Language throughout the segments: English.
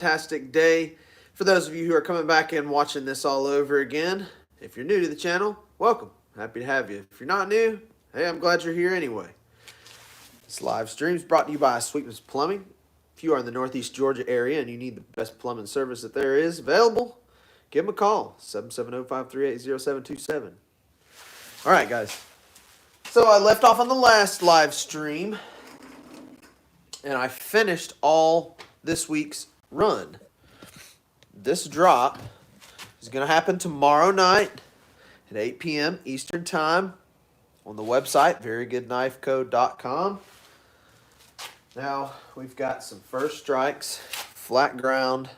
fantastic day. For those of you who are coming back and watching this all over again, if you're new to the channel, welcome. Happy to have you. If you're not new, hey, I'm glad you're here anyway. This live stream is brought to you by Sweetness Plumbing. If you are in the Northeast Georgia area and you need the best plumbing service that there is available, give them a call, 770-538-0727. All right, guys. So I left off on the last live stream, and I finished all this week's run. This drop is going to happen tomorrow night at 8 p.m. Eastern Time on the website, verygoodknifeco.com. Now, we've got some first strikes, flat ground.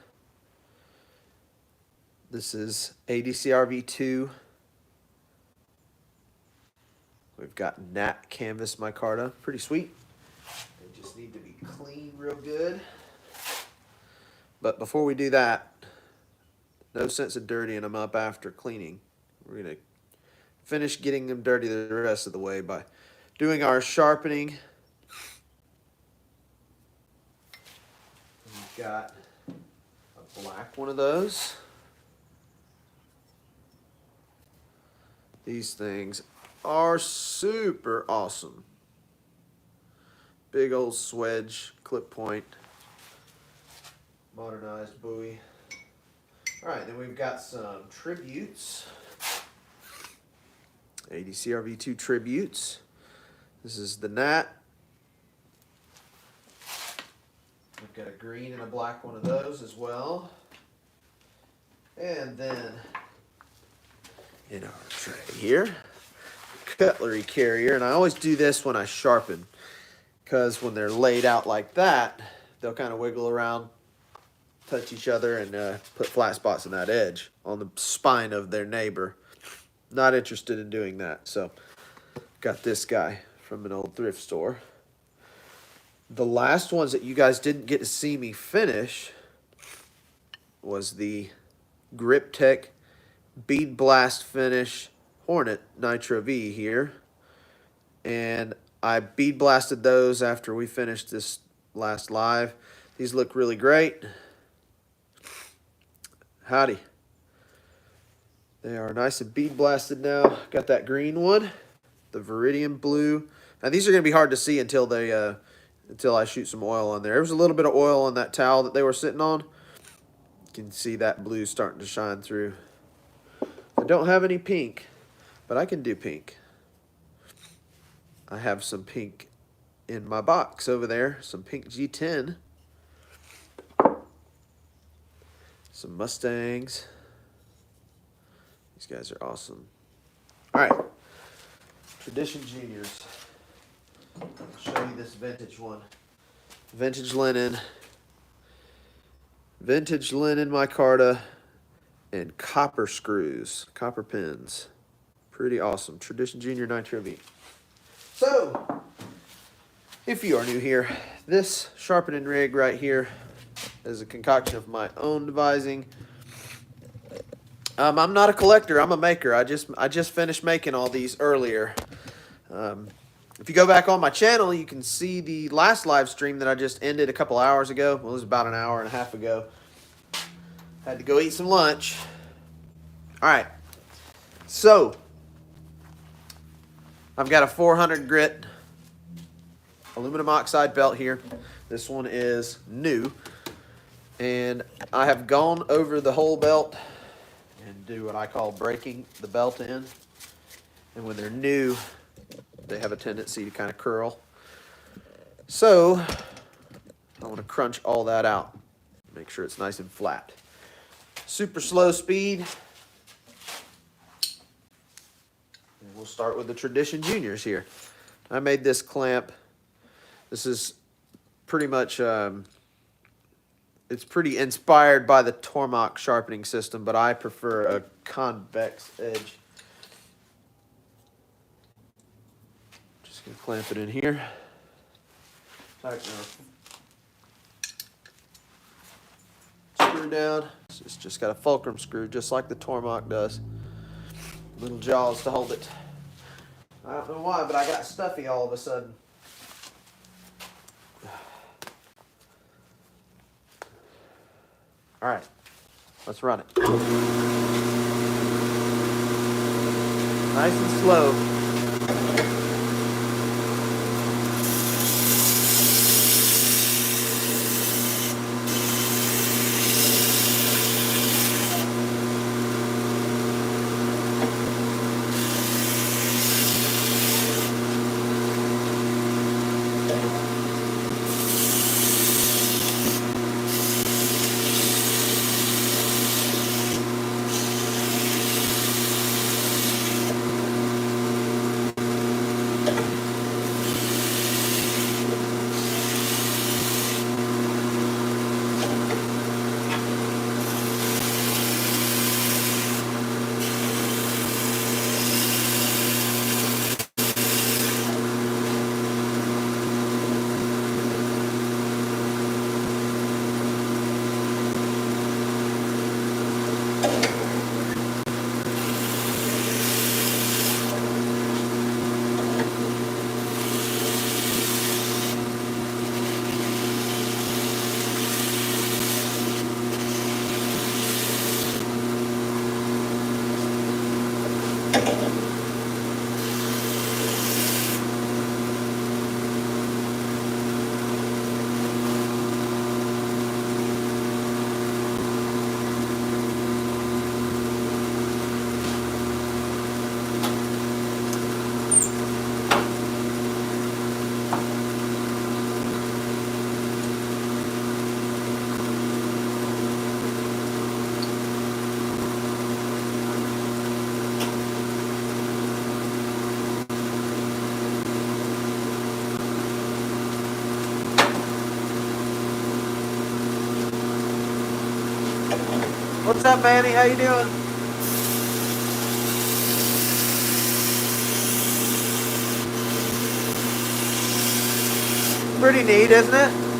This is ADCRV2. We've got Nat Canvas micarta. Pretty sweet. They just need to be cleaned real good. But before we do that, no sense of dirtying them up after cleaning. We're going to finish getting them dirty the rest of the way by doing our sharpening. We've got a black one of those. These things are super awesome. Big old swedge, clip point, modernized buoy. All right, then we've got some tributes. ADCRV2 tributes. This is the Nat. We've got a green and a black one of those as well. And then in our tray here, cutlery carrier. And I always do this when I sharpen, because when they're laid out like that, they'll kind of wiggle around, touch each other, and put flat spots in that edge on the spine of their neighbor. Not interested in doing that. So got this guy from an old thrift store. The last ones that you guys didn't get to see me finish was the Grip Tech Bead Blast Finish Hornet Nitro V here. And I bead blasted those after we finished this last live. These look really great. Howdy. They are nice and bead blasted now. Got that green one, the Viridian Blue. Now these are going to be hard to see until they until I shoot some oil on there. There was a little bit of oil on that towel that they were sitting on. You can see that blue starting to shine through. I don't have any pink, but I can do pink. I have some pink in my box over there, some pink G10. Some Mustangs. These guys are awesome. All right, Tradition Juniors. I'll show you this vintage one. Vintage linen micarta, and copper screws, copper pins. Pretty awesome. Tradition Junior Nitro V. So, if you are new here, this sharpening rig right here is a concoction of my own devising. I'm not a collector, I'm a maker. I just finished making all these earlier. If you go back on my channel, you can see the last live stream that I just ended a couple hours ago. Well, it was about an hour and a half ago. Had to go eat some lunch. All right. So, I've got a 400 grit aluminum oxide belt here. This one is new. And I have gone over the whole belt and do what I call breaking the belt in. And when they're new, they have a tendency to kind of curl. So I want to crunch all that out. Make sure it's nice and flat. Super slow speed. And we'll start with the Tradition Juniors here. I made this clamp. This is pretty much, it's pretty inspired by the Tormach sharpening system, but I prefer a convex edge. Just gonna clamp it in here. Tighten our screw down. It's just got a fulcrum screw, just like the Tormach does. Little jaws to hold it. I don't know why, but I got stuffy all of a sudden. All right, let's run it. Nice and slow. What's up, Manny? How you doing? Pretty neat, isn't it?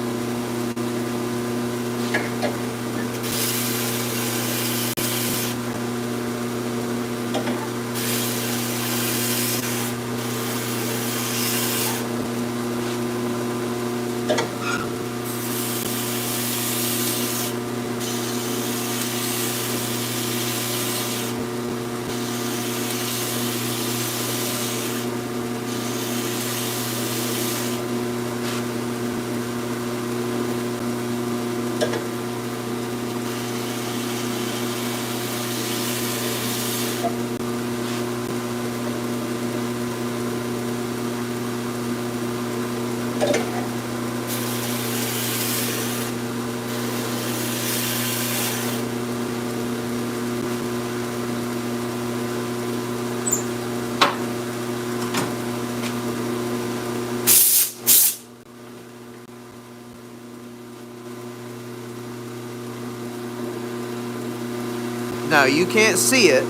No, you can't see it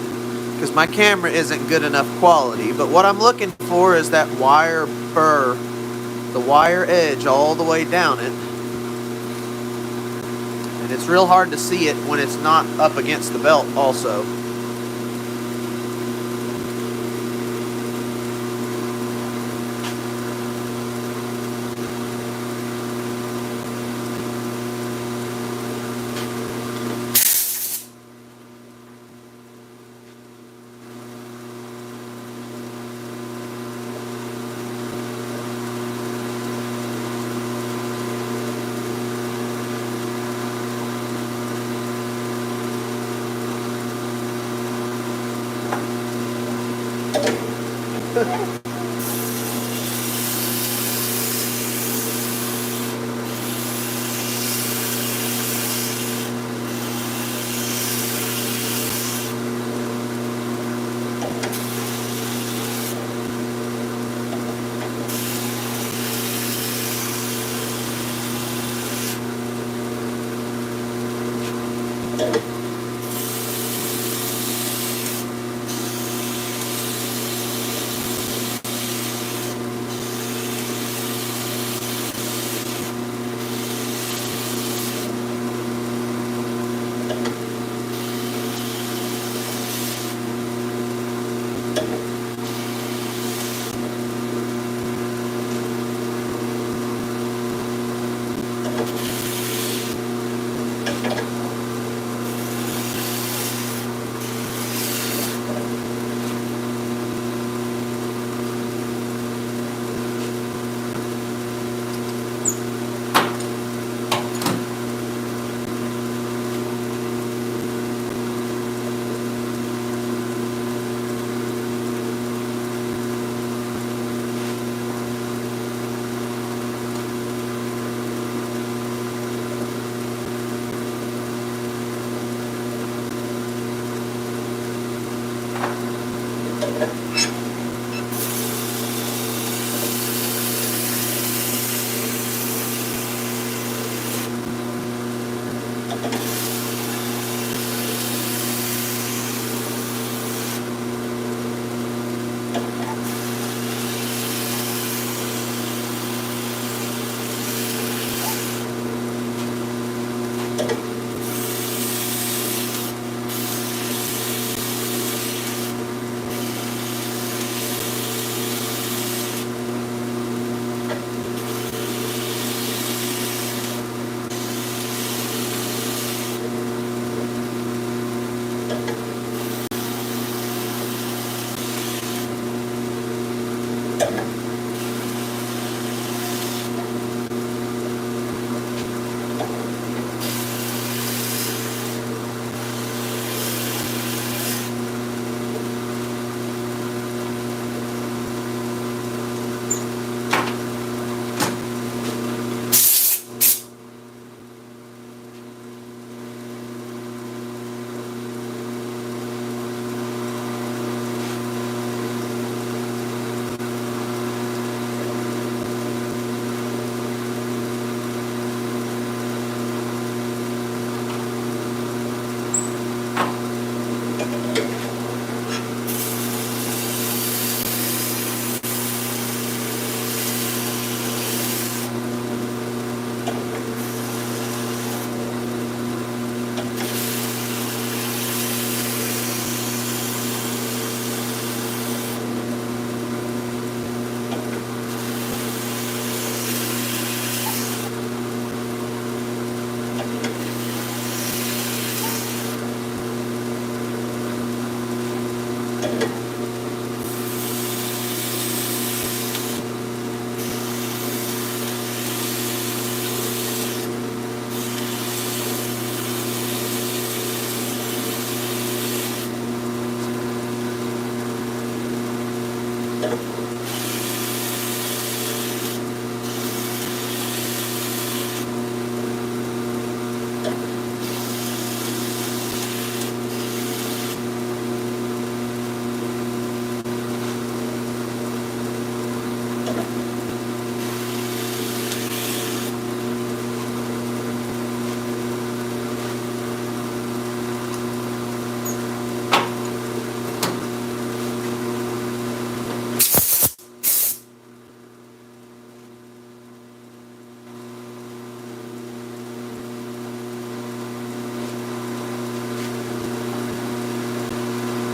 because my camera isn't good enough quality, but what I'm looking for is that wire burr, the wire edge all the way down it. And it's real hard to see it when it's not up against the belt also.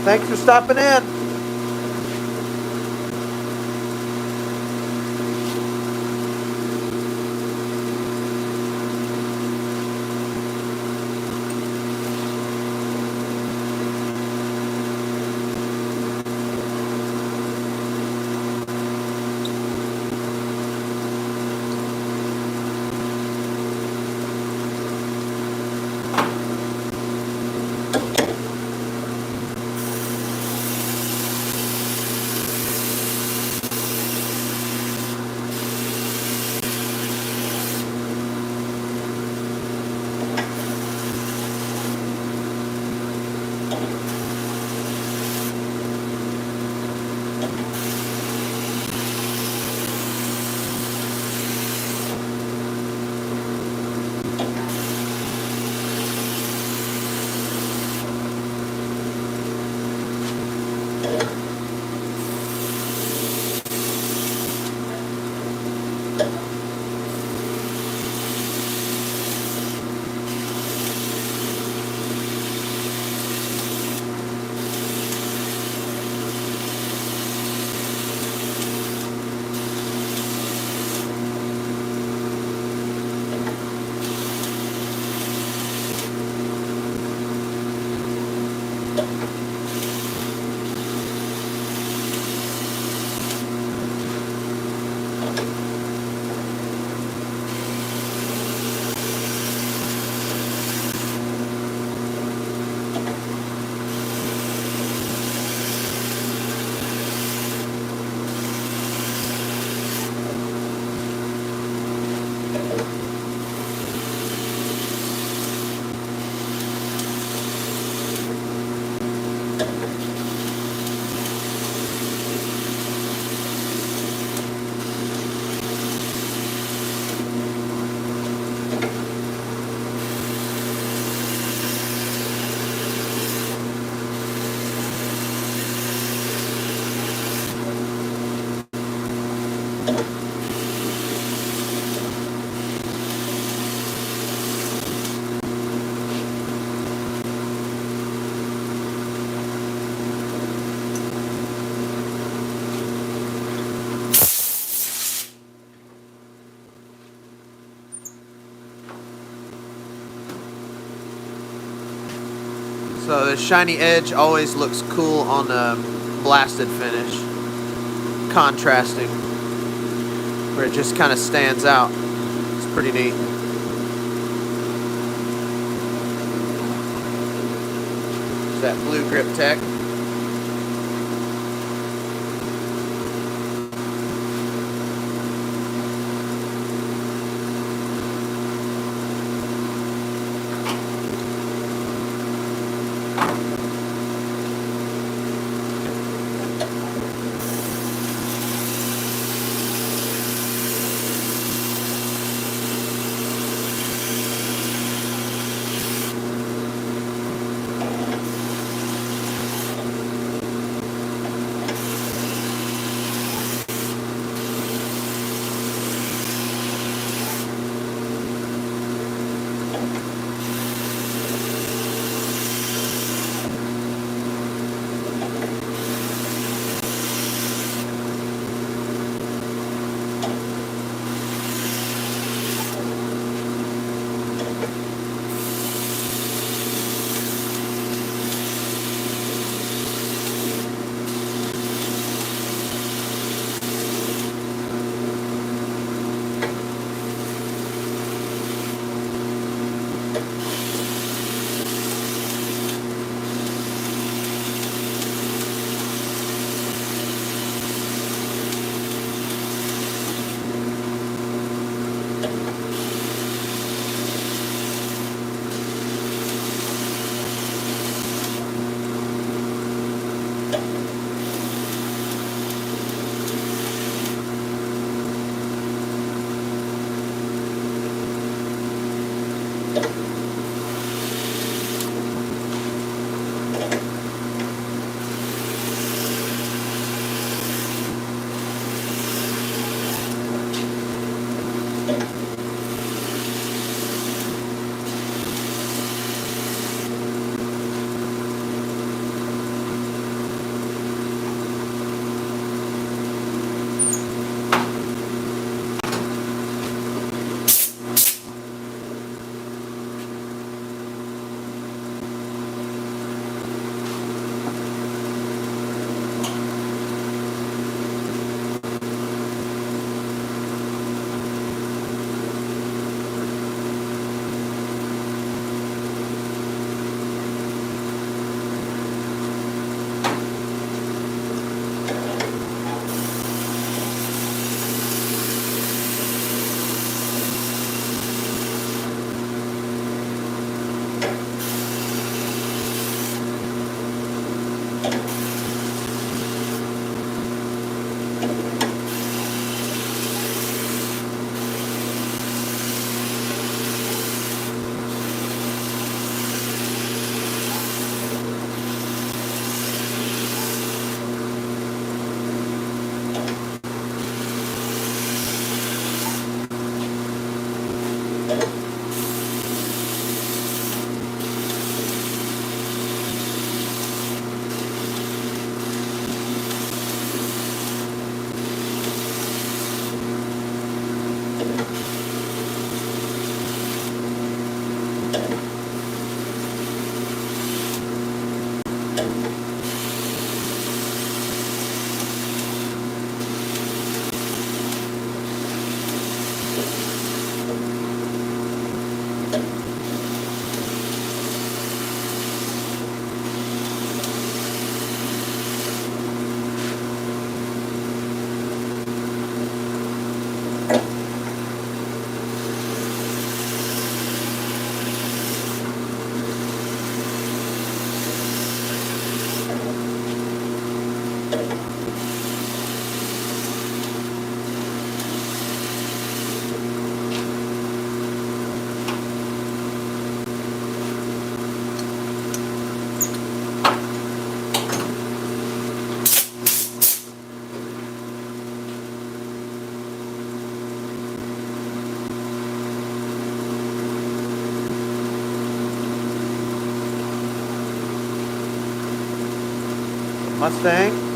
Thanks for stopping in. So the shiny edge always looks cool on a blasted finish, contrasting, where it just kind of stands out. It's pretty neat. There's that blue grip tech. Mustang.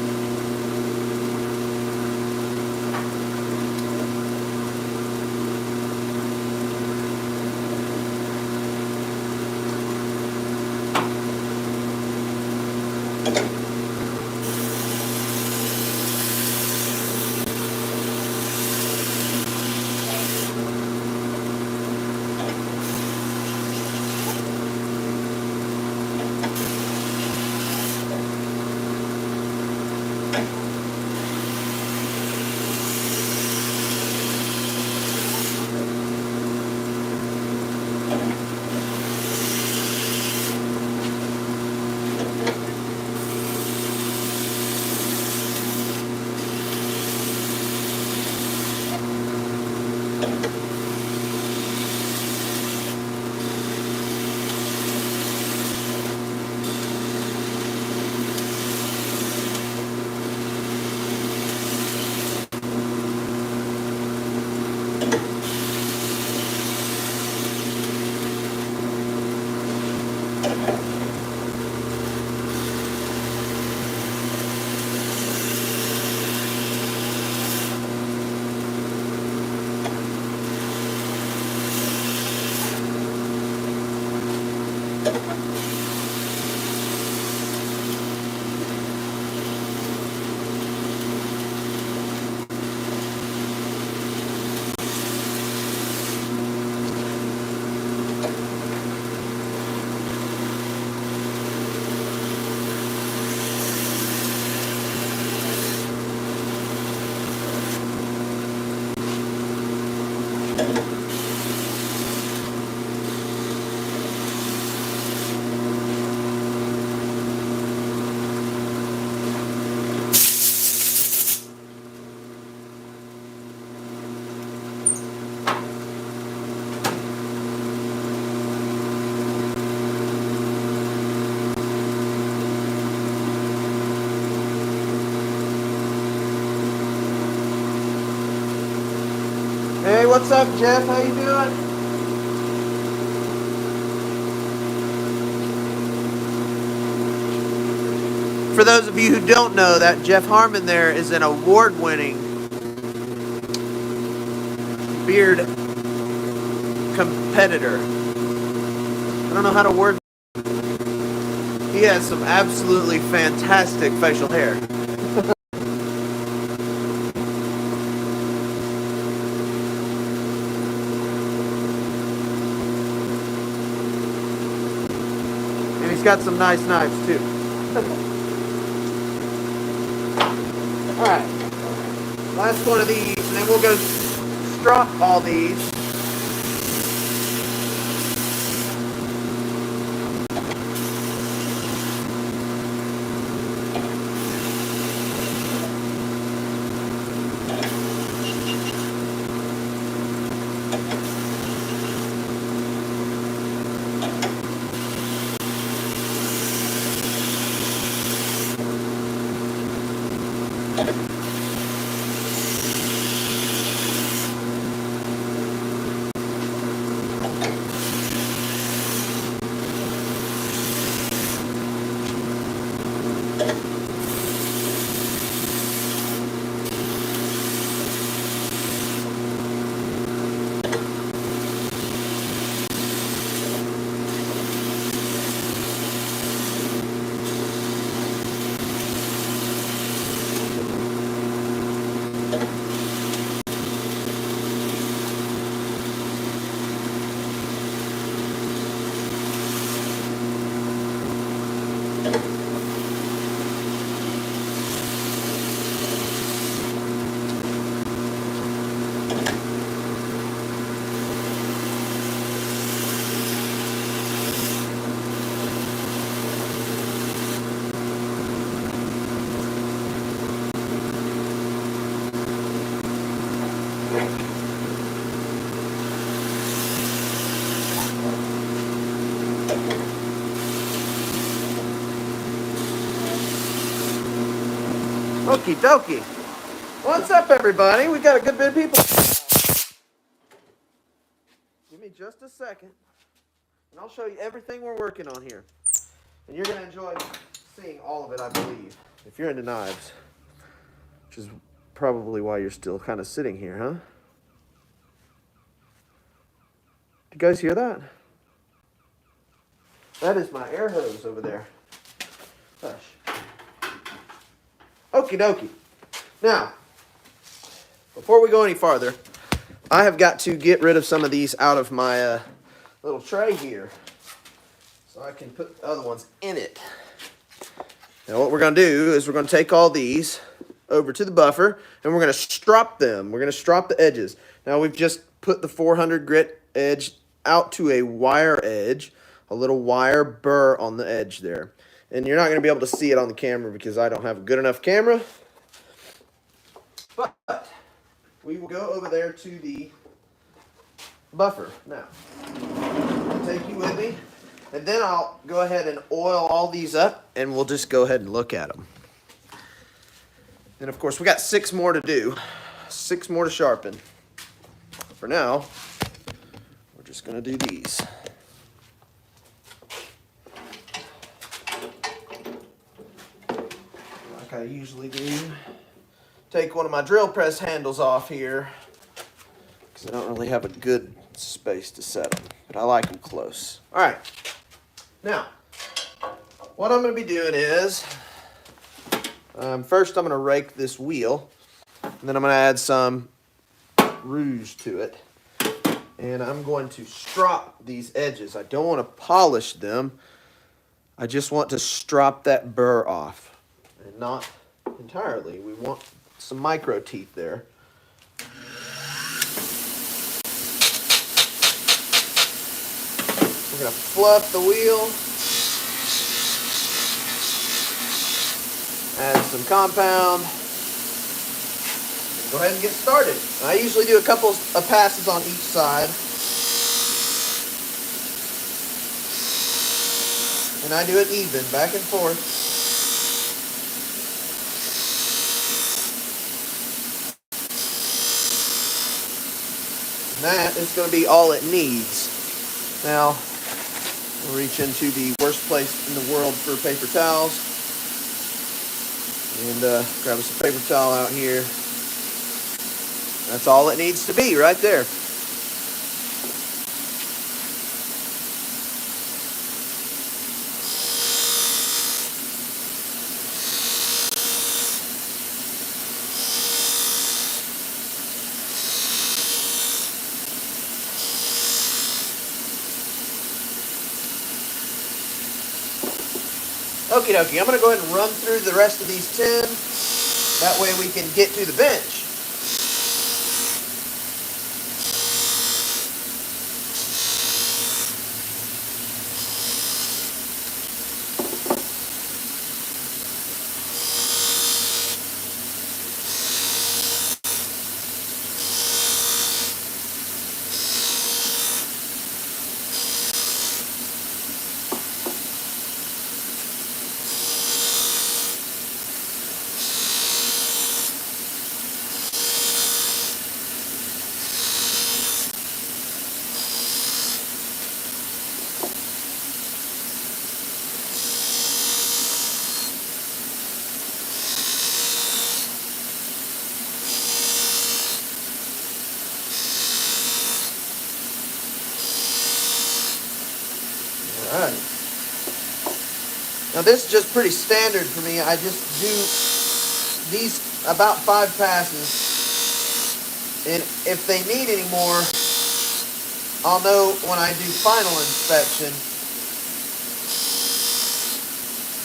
Hey, what's up, Jeff? How you doing? For those of you who don't know, that Jeff Harmon there is an award-winning beard competitor. I don't know how to word. He has some absolutely fantastic facial hair. And he's got some nice knives too. Alright, last one of these, and then we'll go strop all these. Okie dokie. What's up, everybody? We got a good bit of people. Give me just a second, and I'll show you everything we're working on here. And you're going to enjoy seeing all of it, I believe, if you're into knives, which is probably why you're still kind of sitting here, huh? Did you guys hear that? That is my air hose over there. Hush. Okie dokie. Now, before we go any farther, I have got to get rid of some of these out of my little tray here, so I can put the other ones in it. Now what we're going to do is we're going to take all these over to the buffer, and we're going to strop them. We're going to strop the edges. Now we've just put the 400 grit edge out to a wire edge, a little wire burr on the edge there. And you're not going to be able to see it on the camera because I don't have a good enough camera. But we will go over there to the buffer. Now, I'll take you with me. And then I'll go ahead and oil all these up, and we'll just go ahead and look at them. And of course, we got 6 more to do. 6 more to sharpen. For now, we're just going to do these. Like I usually do. Take one of my drill press handles off here, because I don't really have a good space to set them, but I like them close. All right. Now, what I'm going to be doing is, first I'm going to rake this wheel, and then I'm going to add some rouge to it, and I'm going to strop these edges. I don't want to polish them. I just want to strop that burr off, and not entirely. We want some micro teeth there. We're going to fluff the wheel, add some compound, and go ahead and get started. I usually do a couple of passes on each side, and I do it even, back and forth. And that is going to be all it needs. Now, we'll reach into the worst place in the world for paper towels. And grab us a paper towel out here. That's all it needs to be right there. Okie dokie, I'm going to go ahead and run through the rest of these 10. That way we can get to the bench. Alright. Now this is just pretty standard for me. I just do these about 5 passes. And if they need any more, I'll know when I do final inspection.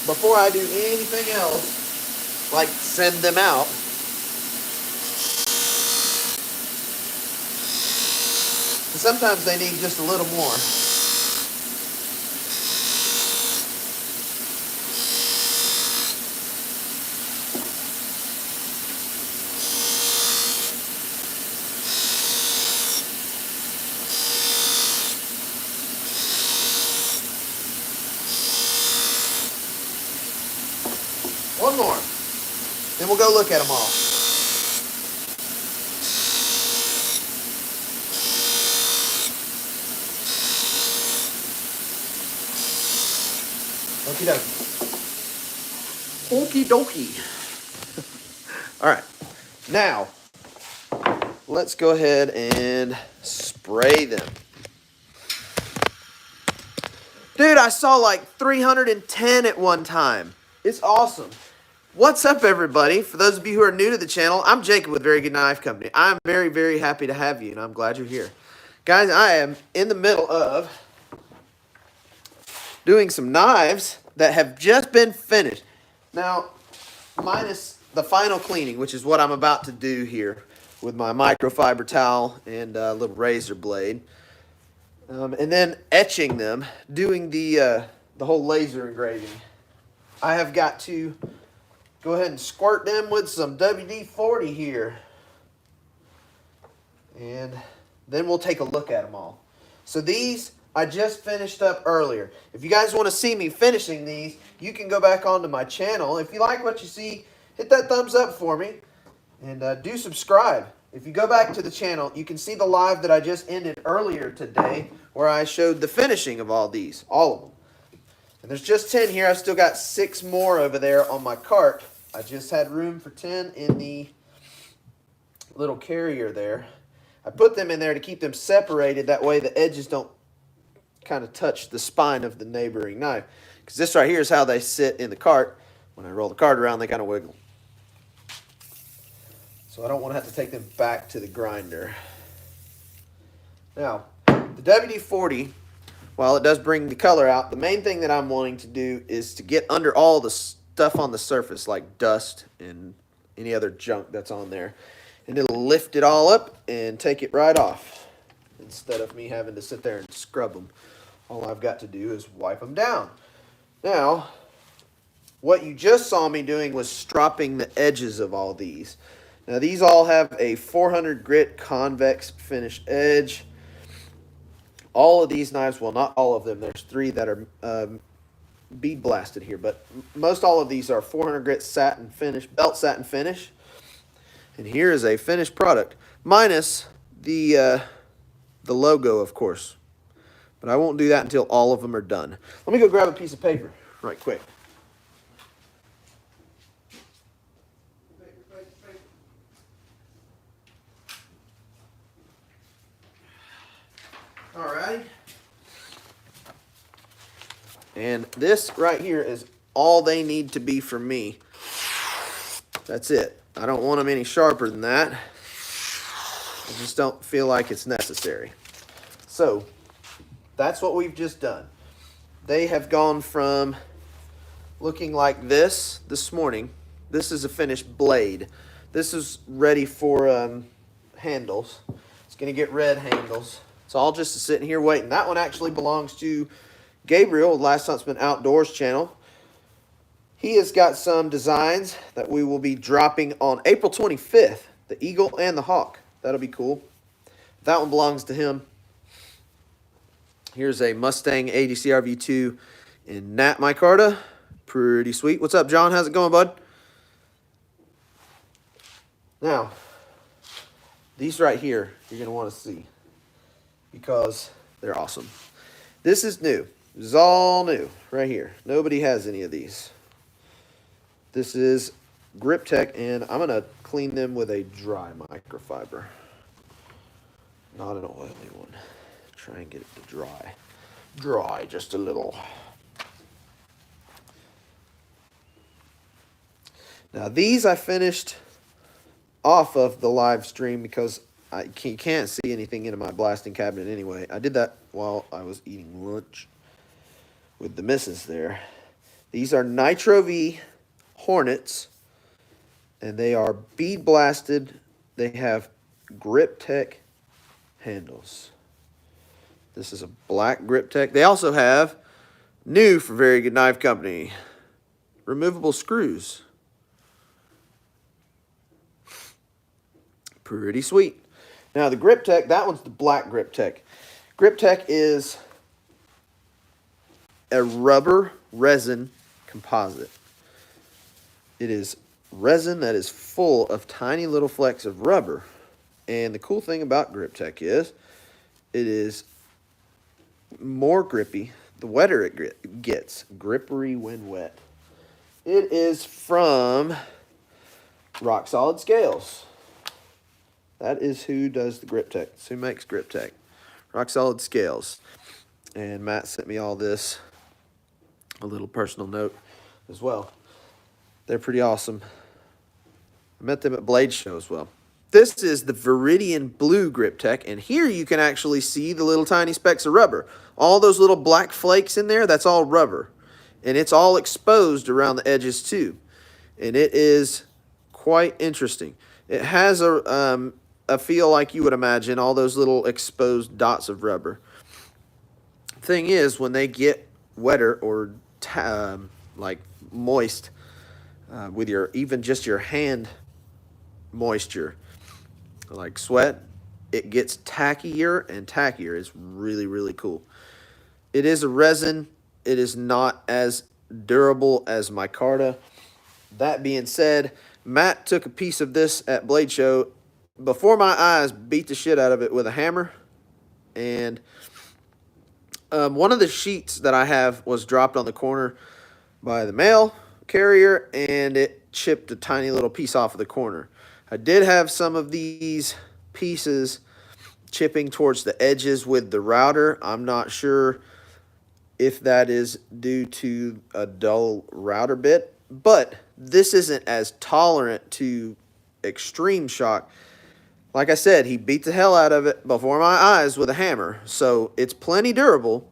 before I do anything else, like send them out, sometimes they need just a little more. One more. Then we'll go look at them all. Okie dokie. Okie dokie. All right. Now, let's go ahead and spray them. Dude, I saw like 310 at one time. It's awesome. What's up, everybody? For those of you who are new to the channel, I'm Jacob with Very Good Knife Company. I'm very, very happy to have you, and I'm glad you're here. Guys, I am in the middle of doing some knives that have just been finished. Now, minus the final cleaning, which is what I'm about to do here with my microfiber towel and a little razor blade. And then etching them, doing the whole laser engraving. I have got to go ahead and squirt them with some WD-40 here. And then we'll take a look at them all. So these I just finished up earlier. If you guys want to see me finishing these, you can go back onto my channel. If you like what you see, hit that thumbs up for me. And do subscribe. If you go back to the channel, you can see the live that I just ended earlier today where I showed the finishing of all these, all of them. And there's just 10 here. I've still got 6 more over there on my cart. I just had room for 10 in the little carrier there. I put them in there to keep them separated. That way the edges don't kind of touch the spine of the neighboring knife. Because this right here is how they sit in the cart. When I roll the cart around, they kind of wiggle. So I don't want to have to take them back to the grinder. Now, the WD-40, while it does bring the color out, the main thing that I'm wanting to do is to get under all the stuff on the surface, like dust and any other junk that's on there. And it'll lift it all up and take it right off. Instead of me having to sit there and scrub them. All I've got to do is wipe them down. Now, what you just saw me doing was stropping the edges of all these. Now these all have a 400 grit convex finish edge. All of these knives, well, not all of them, there's 3 that are bead blasted here, but most all of these are 400 grit satin finish, belt satin finish. And here is a finished product, minus the logo, of course. But I won't do that until all of them are done. Let me go grab a piece of paper right quick. Alrighty. And this right here is all they need to be for me. That's it. I don't want them any sharper than that. I just don't feel like it's necessary. So, that's what we've just done. They have gone from looking like this morning. This is a finished blade. This is ready for handles. It's going to get red handles. It's all just sitting here waiting. That one actually belongs to Gabriel, Last Huntsman Outdoors channel. He has got some designs that we will be dropping on April 25th. The Eagle and the Hawk. That'll be cool. That one belongs to him. Here's a Mustang ADC RV2 in Nat micarta. Pretty sweet. What's up, John? How's it going, bud? Now, these right here, you're going to want to see. Because they're awesome. This is new. This is all new right here. Nobody has any of these. This is Grip Tech, and I'm going to clean them with a dry microfiber. Not an oily one. Try and get it to dry. Dry just a little. Now these I finished off of the live stream because you can't see anything into my blasting cabinet anyway. I did that while I was eating lunch with the missus there. These are Nitro V Hornets, and they are bead blasted. They have Grip Tech handles. This is a black Grip Tech. They also have, new for Very Good Knife Company, removable screws. Pretty sweet. Now the Grip Tech, that one's the black Grip Tech. Grip Tech is a rubber resin composite. It is resin that is full of tiny little flecks of rubber. And the cool thing about Grip Tech is it is more grippy the wetter it gets. Grippery when wet. It is from Rock Solid Scales. That is who does the Grip Tech. That's who makes Grip Tech. Rock Solid Scales. And Matt sent me all this, a little personal note as well. They're pretty awesome. I met them at Blade Show as well. This is the Viridian Blue Grip Tech, and here you can actually see the little tiny specks of rubber. All those little black flakes in there, that's all rubber. And it's all exposed around the edges too. And it is quite interesting. It has a feel like you would imagine, all those little exposed dots of rubber. Thing is, when they get wetter or like moist with your, even just your hand moisture, like sweat, it gets tackier and tackier. It's really, really cool. It is a resin. It is not as durable as micarta. That being said, Matt took a piece of this at Blade Show before my eyes, beat the shit out of it with a hammer, and one of the sheets that I have was dropped on the corner by the mail carrier, and it chipped a tiny little piece off of the corner. I did have some of these pieces chipping towards the edges with the router. I'm not sure if that is due to a dull router bit, but this isn't as tolerant to extreme shock. Like I said, he beat the hell out of it before my eyes with a hammer, so it's plenty durable.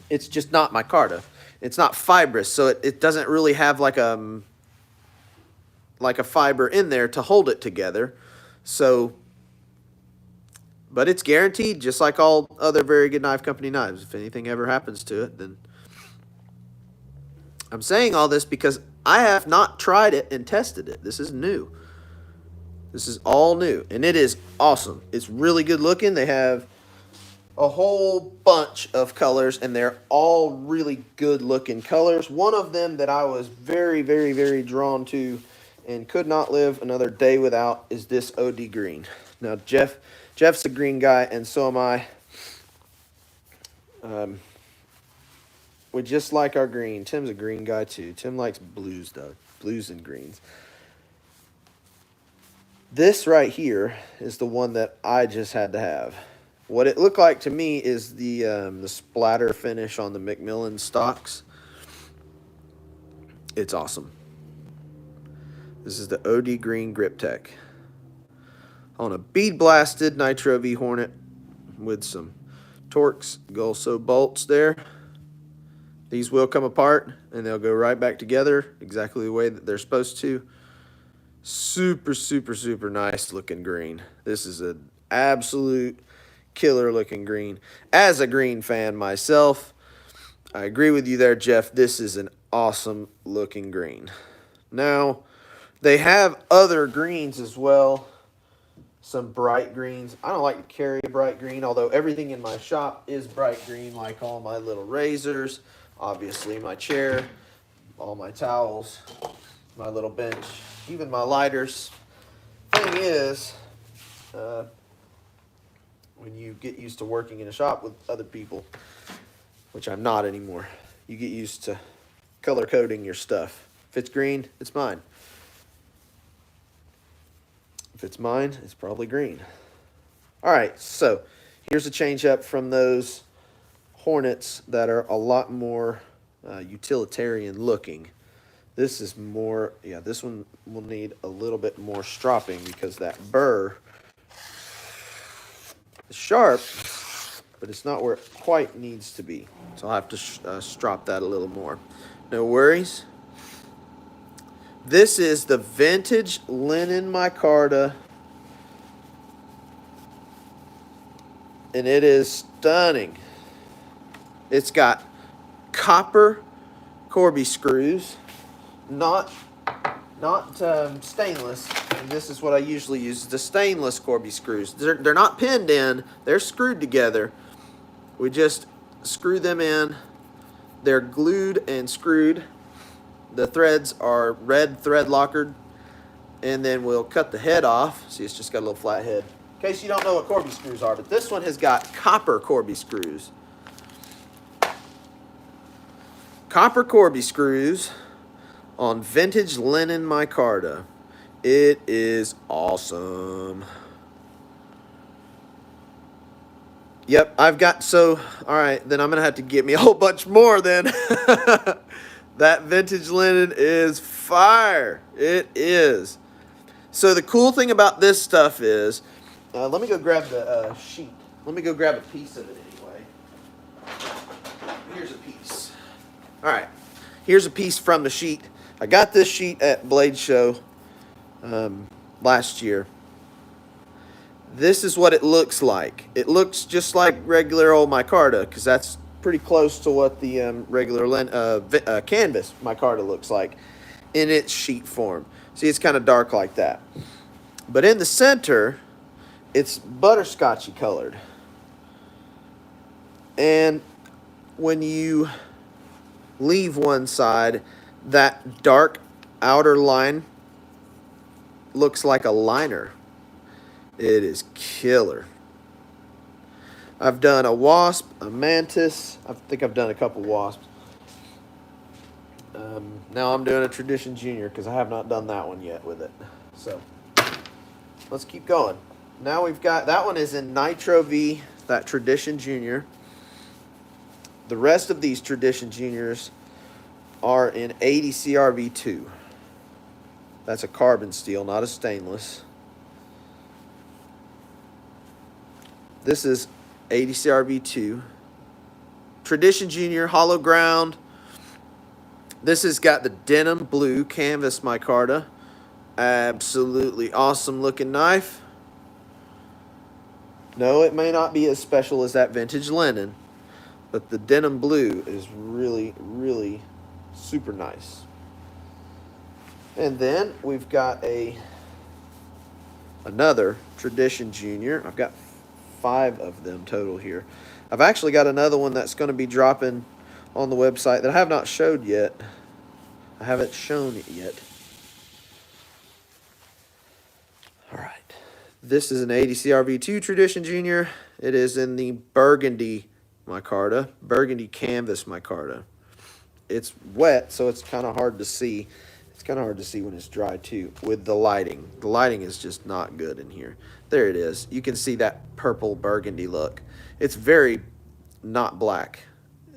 It's just not micarta. It's not fibrous, so it doesn't really have like a fiber in there to hold it together. So, but it's guaranteed, just like all other Very Good Knife Company knives. If anything ever happens to it, then I'm saying all this because I have not tried it and tested it. This is new. This is all new, and it is awesome. It's really good looking. They have a whole bunch of colors, and they're all really good looking colors. One of them that I was very, very, very drawn to and could not live another day without is this OD green. Now, Jeff's a green guy, and so am I. We just like our green. Tim's a green guy, too. Tim likes blues, though. Blues and greens. This right here is the one that I just had to have. What it looked like to me is the splatter finish on the Macmillan stocks. It's awesome. This is the OD Green Grip Tech on a bead blasted Nitro V Hornet with some Torx Gulso bolts there. These will come apart and they'll go right back together exactly the way that they're supposed to. Super, super, super nice looking green. This is an absolute killer looking green. As a green fan myself, I agree with you there, Jeff. This is an awesome looking green. Now, they have other greens as well. Some bright greens. I don't like to carry a bright green, although everything in my shop is bright green, like all my little razors, obviously my chair, all my towels, my little bench, even my lighters. Thing is, when you get used to working in a shop with other people, which I'm not anymore, you get used to color coding your stuff. If it's green, it's mine. If it's mine, it's probably green. All right, so here's a change up from those Hornets that are a lot more utilitarian looking. This is more, yeah, this one will need a little bit more stropping because that burr is sharp, but it's not where it quite needs to be. So I'll have to strop that a little more. No worries. This is the vintage linen micarta, and it is stunning. It's got copper Corby screws, not stainless. And this is what I usually use, the stainless Corby screws. They're not pinned in, they're screwed together. We just screw them in. They're glued and screwed. The threads are red thread lockered, and then we'll cut the head off. See, it's just got a little flat head. In case you don't know what Corby screws are, but this one has got copper Corby screws. Copper Corby screws on vintage linen micarta. It is awesome. Yep, I've got, so, all right, then I'm going to have to get me a whole bunch more then. That vintage linen is fire. It is. So the cool thing about this stuff is, let me go grab the sheet. Let me go grab a piece of it anyway. Here's a piece. All right, here's a piece from the sheet. I got this sheet at Blade Show last year. This is what it looks like. It looks just like regular old micarta, because that's pretty close to what the regular canvas micarta looks like in its sheet form. See, it's kind of dark like that. But in the center, it's butterscotchy colored. And when you leave one side, that dark outer line looks like a liner. It is killer. I've done a wasp, a mantis. I think I've done a couple wasps. Now I'm doing a Tradition Junior because I have not done that one yet with it. So let's keep going. Now we've got, that one is in Nitro V, that Tradition Junior. The rest of these Tradition Juniors are in 80 CRV2. That's a carbon steel, not a stainless. This is 80 CRV2. Tradition Junior, hollow ground. This has got the denim blue canvas micarta. Absolutely awesome looking knife. No, it may not be as special as that vintage linen, but the denim blue is really, really super nice. And then we've got another Tradition Junior. I've got 5 of them total here. I've actually got another one that's going to be dropping on the website that I have not showed yet. I haven't shown it yet. All right. This is an 80 CRV2 Tradition Junior. It is in the burgundy micarta, burgundy canvas micarta. It's wet, so it's kind of hard to see. It's kind of hard to see when it's dry too with the lighting. The lighting is just not good in here. There it is. You can see that purple burgundy look. It's very not black.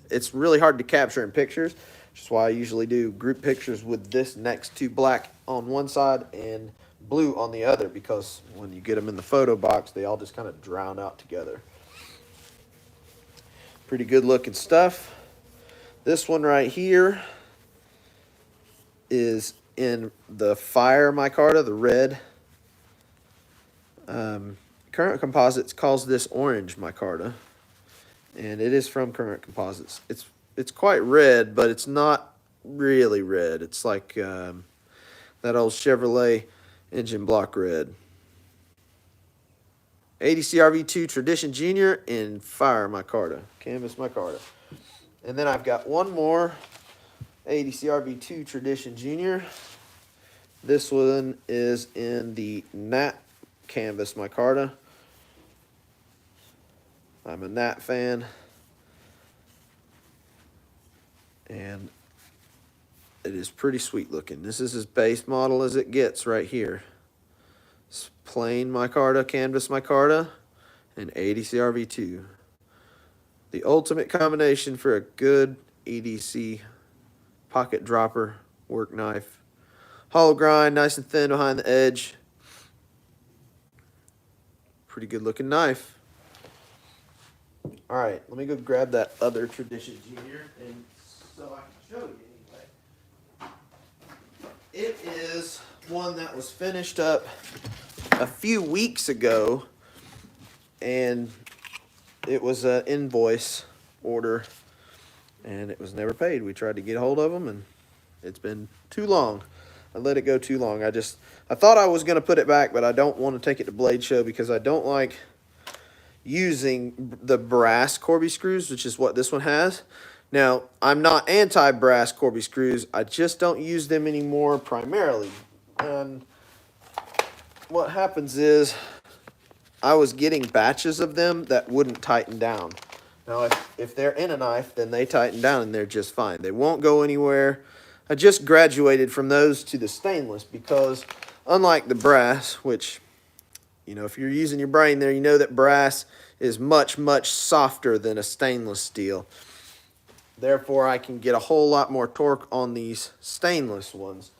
It's really hard to capture in pictures, which is why I usually do group pictures with this next to black on one side and blue on the other, because when you get them in the photo box, they all just kind of drown out together. Pretty good looking stuff. This one right here is in the Fire micarta, the red. Current Composites calls this orange micarta, and it is from Current Composites. It's quite red, but it's not really red. It's like that old Chevrolet engine block red. 80 CRV2 Tradition Junior in Fire micarta, canvas micarta. And then I've got one more 80 CRV2 Tradition Junior. This one is in the Nat canvas micarta. I'm a Nat fan, and it is pretty sweet looking. This is as base model as it gets right here. It's plain micarta, canvas micarta, and 80 CRV2. The ultimate combination for a good EDC pocket dropper work knife. Hollow grind, nice and thin behind the edge. Pretty good looking knife. All right, let me go grab that other Tradition Junior, and so I can show you anyway. It is one that was finished up a few weeks ago, and it was an invoice order, and it was never paid. We tried to get a hold of them, and it's been too long. I let it go too long. I thought I was going to put it back, but I don't want to take it to Blade Show because I don't like using the brass Corby screws, which is what this one has. Now, I'm not anti-brass Corby screws. I just don't use them anymore primarily. And what happens is I was getting batches of them that wouldn't tighten down. Now, if they're in a knife, then they tighten down and they're just fine. They won't go anywhere. I just graduated from those to the stainless because unlike the brass, which, you know, if you're using your brain there, you know that brass is much, much softer than a stainless steel. Therefore, I can get a whole lot more torque on these stainless ones.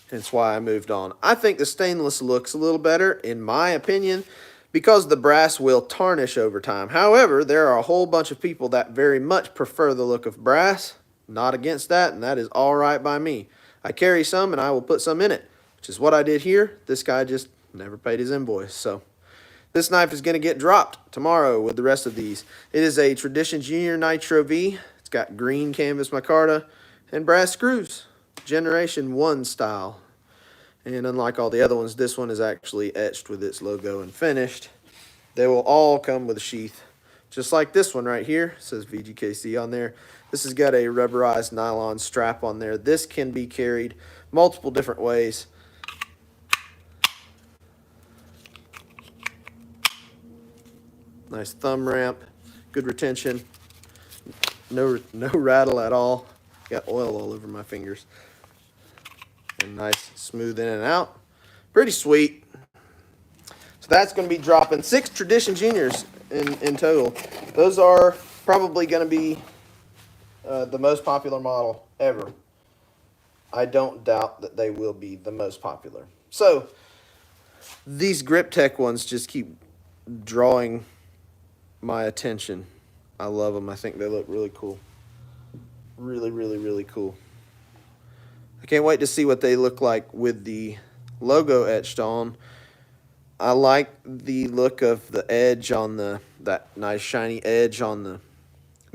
That's why I moved on. I think the stainless looks a little better, in my opinion, because the brass will tarnish over time. However, there are a whole bunch of people that very much prefer the look of brass. Not against that, and that is all right by me. I carry some, and I will put some in it, which is what I did here. This guy just never paid his invoice, so this knife is going to get dropped tomorrow with the rest of these. It is a Tradition Junior Nitro V. It's got green canvas micarta and brass screws, Generation 1 style. And unlike all the other ones, this one is actually etched with its logo and finished. They will all come with a sheath, just like this one right here. It says VGKC on there. This has got a rubberized nylon strap on there. This can be carried multiple different ways. Nice thumb ramp, good retention, no rattle at all. Got oil all over my fingers. And nice, smooth in and out. Pretty sweet. So that's going to be dropping 6 Tradition Juniors in total. Those are probably going to be the most popular model ever. I don't doubt that they will be the most popular. So these Grip Tech ones just keep drawing my attention. I love them. I think they look really cool. Really, really, really cool. I can't wait to see what they look like with the logo etched on. I like the look of the edge on that nice shiny edge on the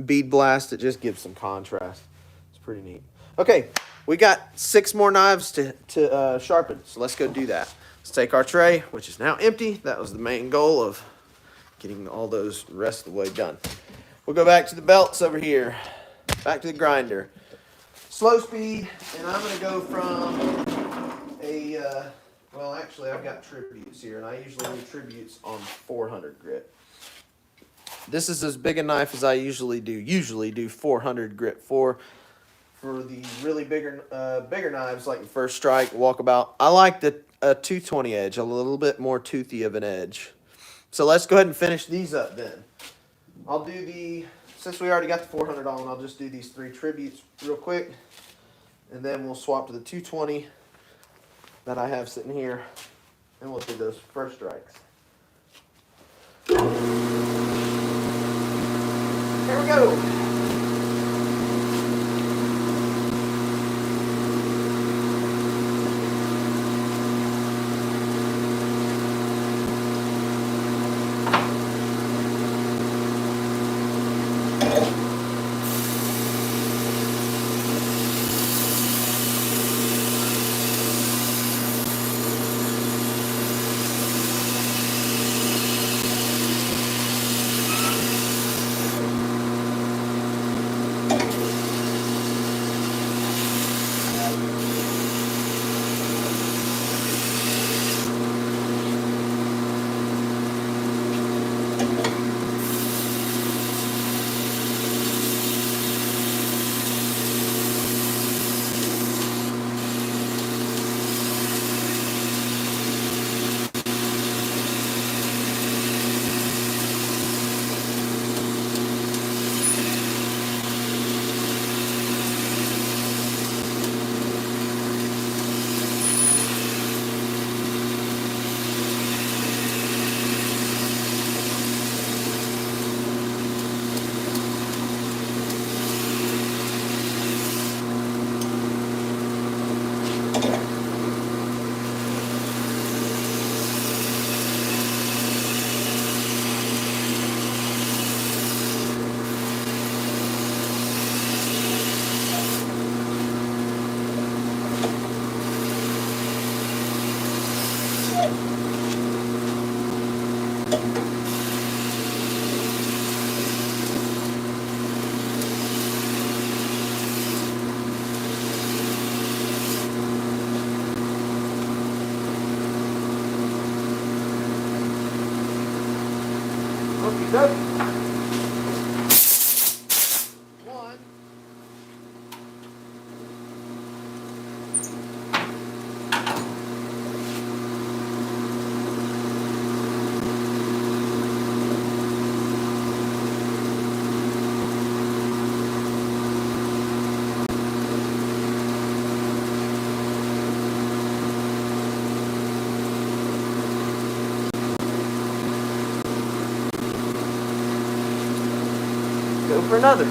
bead blast. It just gives some contrast. It's pretty neat. Okay, we got 6 more knives to sharpen, so let's go do that. Let's take our tray, which is now empty. That was the main goal of getting all those rest of the way done. We'll go back to the belts over here. Back to the grinder. Slow speed, and I'm going to go from well, actually, I've got tributes here, and I usually do tributes on 400 grit. This is as big a knife as I usually do 400 grit for. For the really bigger knives, like the First Strike, Walkabout, I like the 220 edge, a little bit more toothy of an edge. So let's go ahead and finish these up then. I'll do since we already got the 400 on, I'll just do these 3 tributes real quick. And then we'll swap to the 220 that I have sitting here. And we'll do those First Strikes. Here we go. dokie. One. Go for another.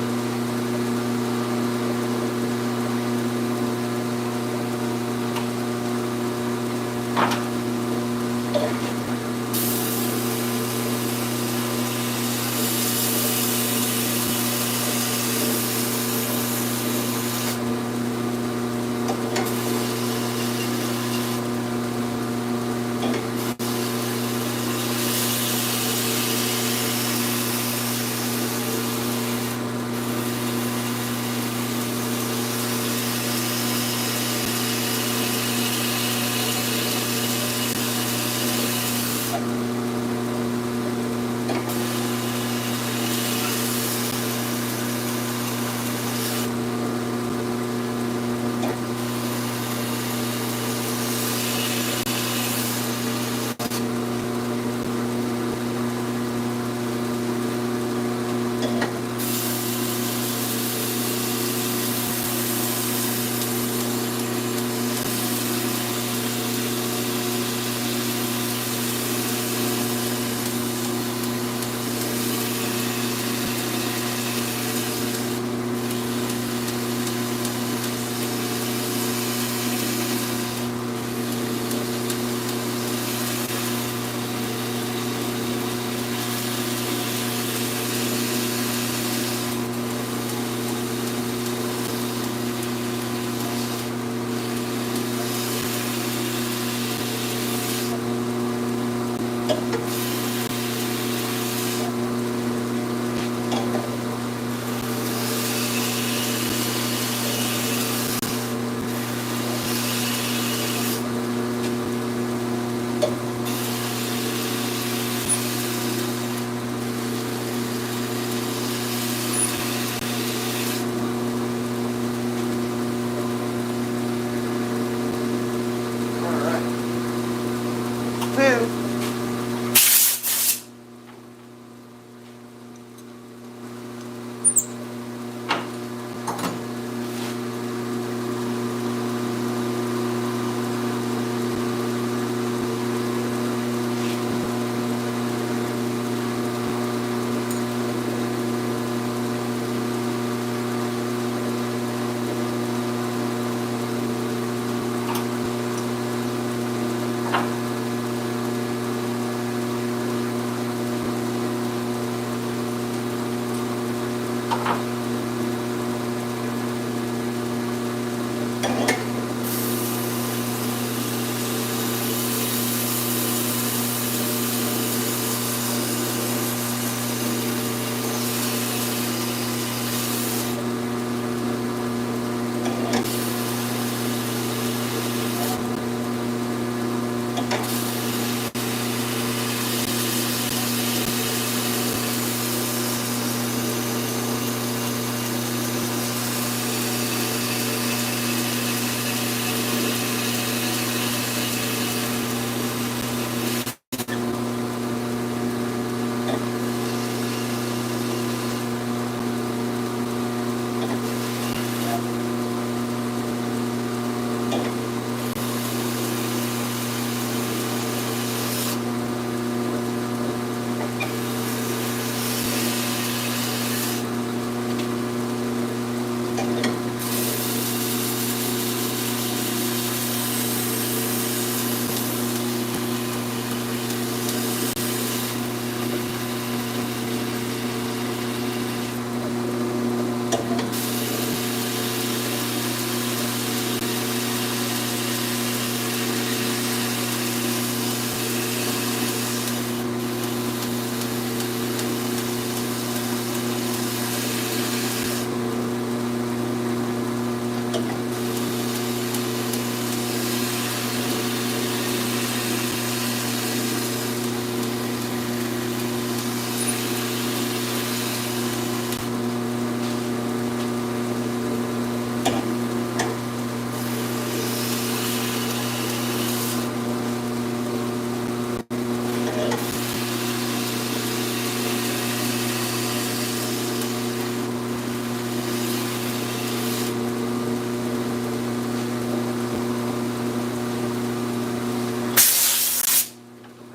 Two.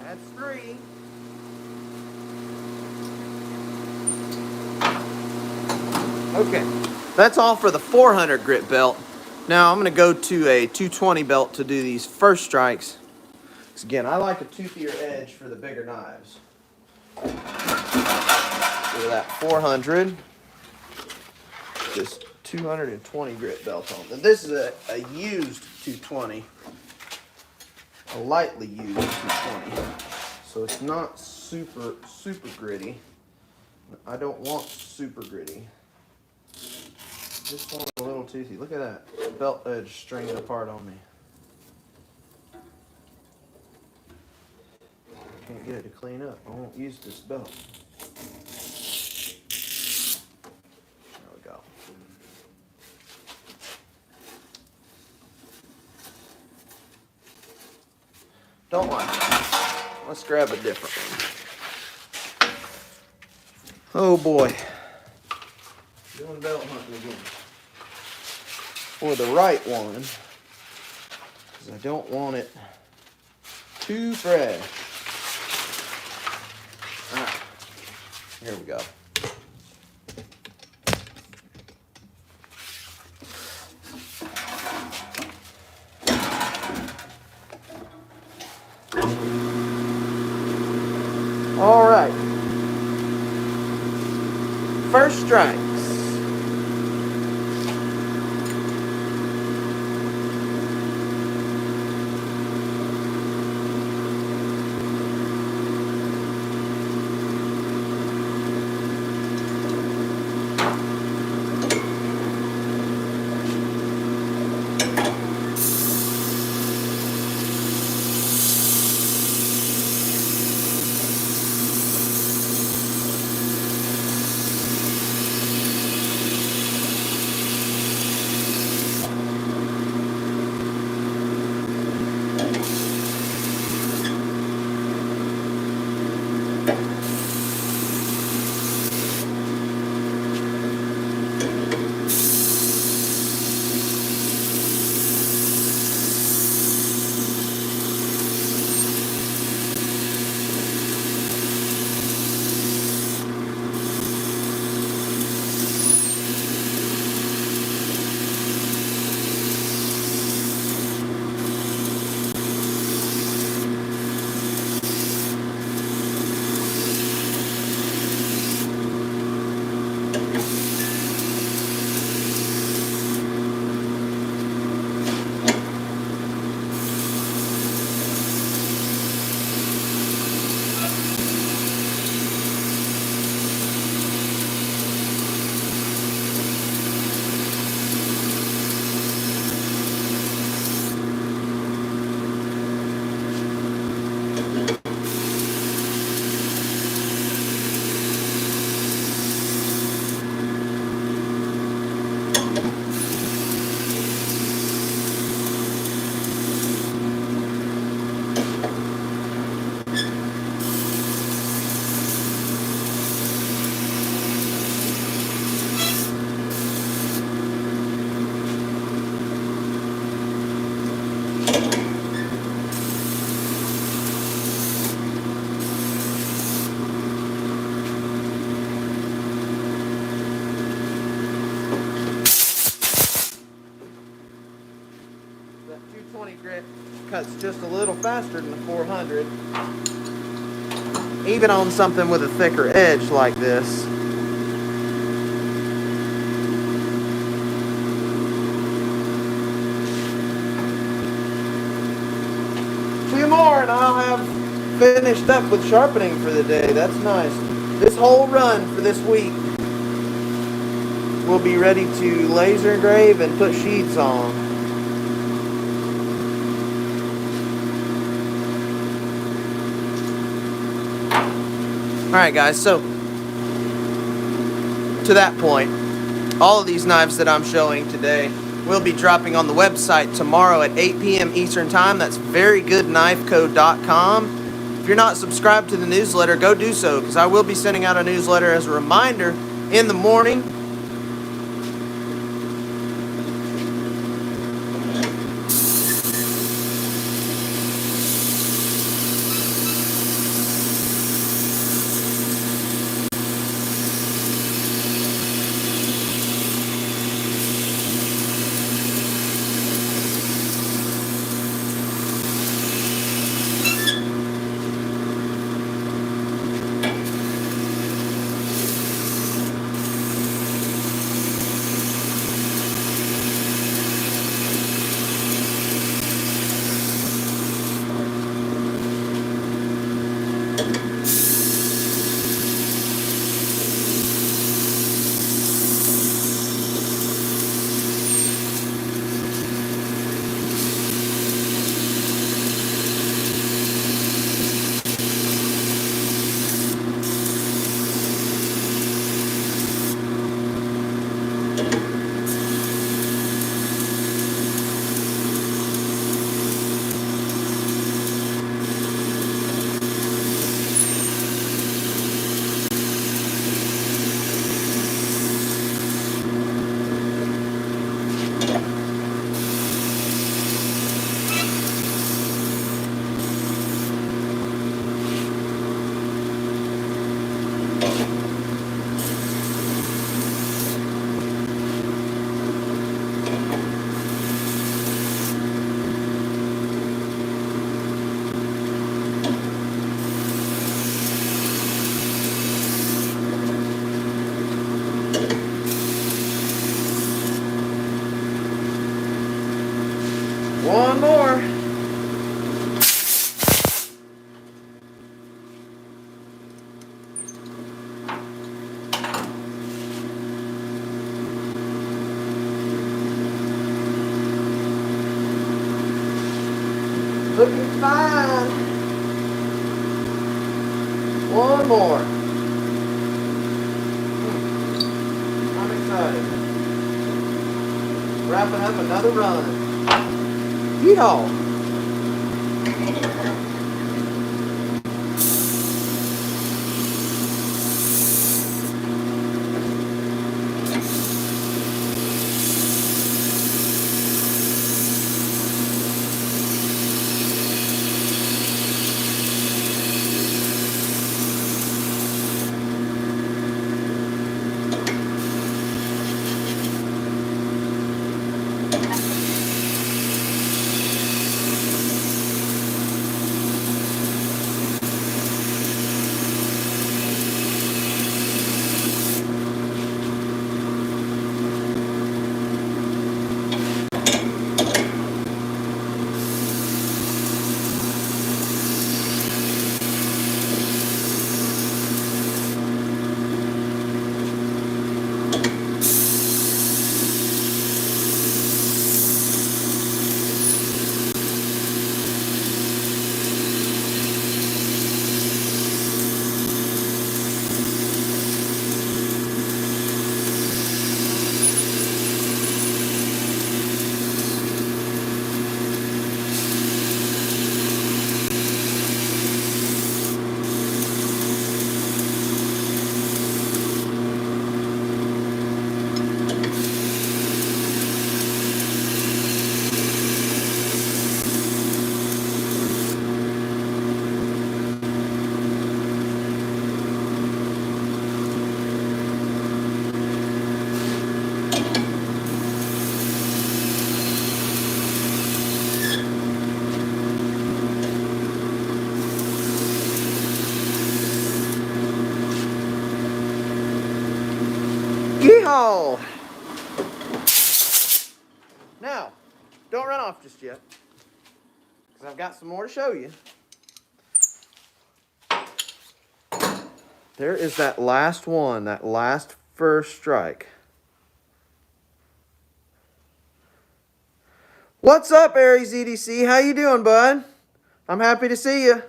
That's 3. Okay, that's all for the 400 grit belt. Now I'm going to go to a 220 belt to do these first strikes. Because again, I like a toothier edge for the bigger knives. Look at that 400. This 220 grit belt on. And this is a used 220. A lightly used 220. So it's not super gritty. I don't want super gritty. Just want a little toothy. Look at that belt edge stringing apart on me. Can't get it to clean up. I won't use this belt. There we go. Don't like it. Let's grab a different one. Oh boy. Doing belt hunting again. For the right one, because I don't want it too fresh. Alright, here we go. Alright. First strikes. Cuts just a little faster than the 400, even on something with a thicker edge like this. Two more and I'll have finished up with sharpening for the day. That's nice. This whole run for this week will be ready to laser engrave and put sheets on. Alright guys, so to that point, All of these knives that I'm showing today will be dropping on the website tomorrow at 8 p.m. Eastern Time. That's verygoodknifeco.com. If you're not subscribed to the newsletter, go do so, because I will be sending out a newsletter as a reminder in the morning. One more. Looking fine. One more. I'm excited. Wrapping up another run. Yeehaw. Yeehaw! Now, don't run off just yet, because I've got some more to show you. There is that last one, that last first strike. What's up, Aries EDC? How you doing, bud? I'm happy to see you.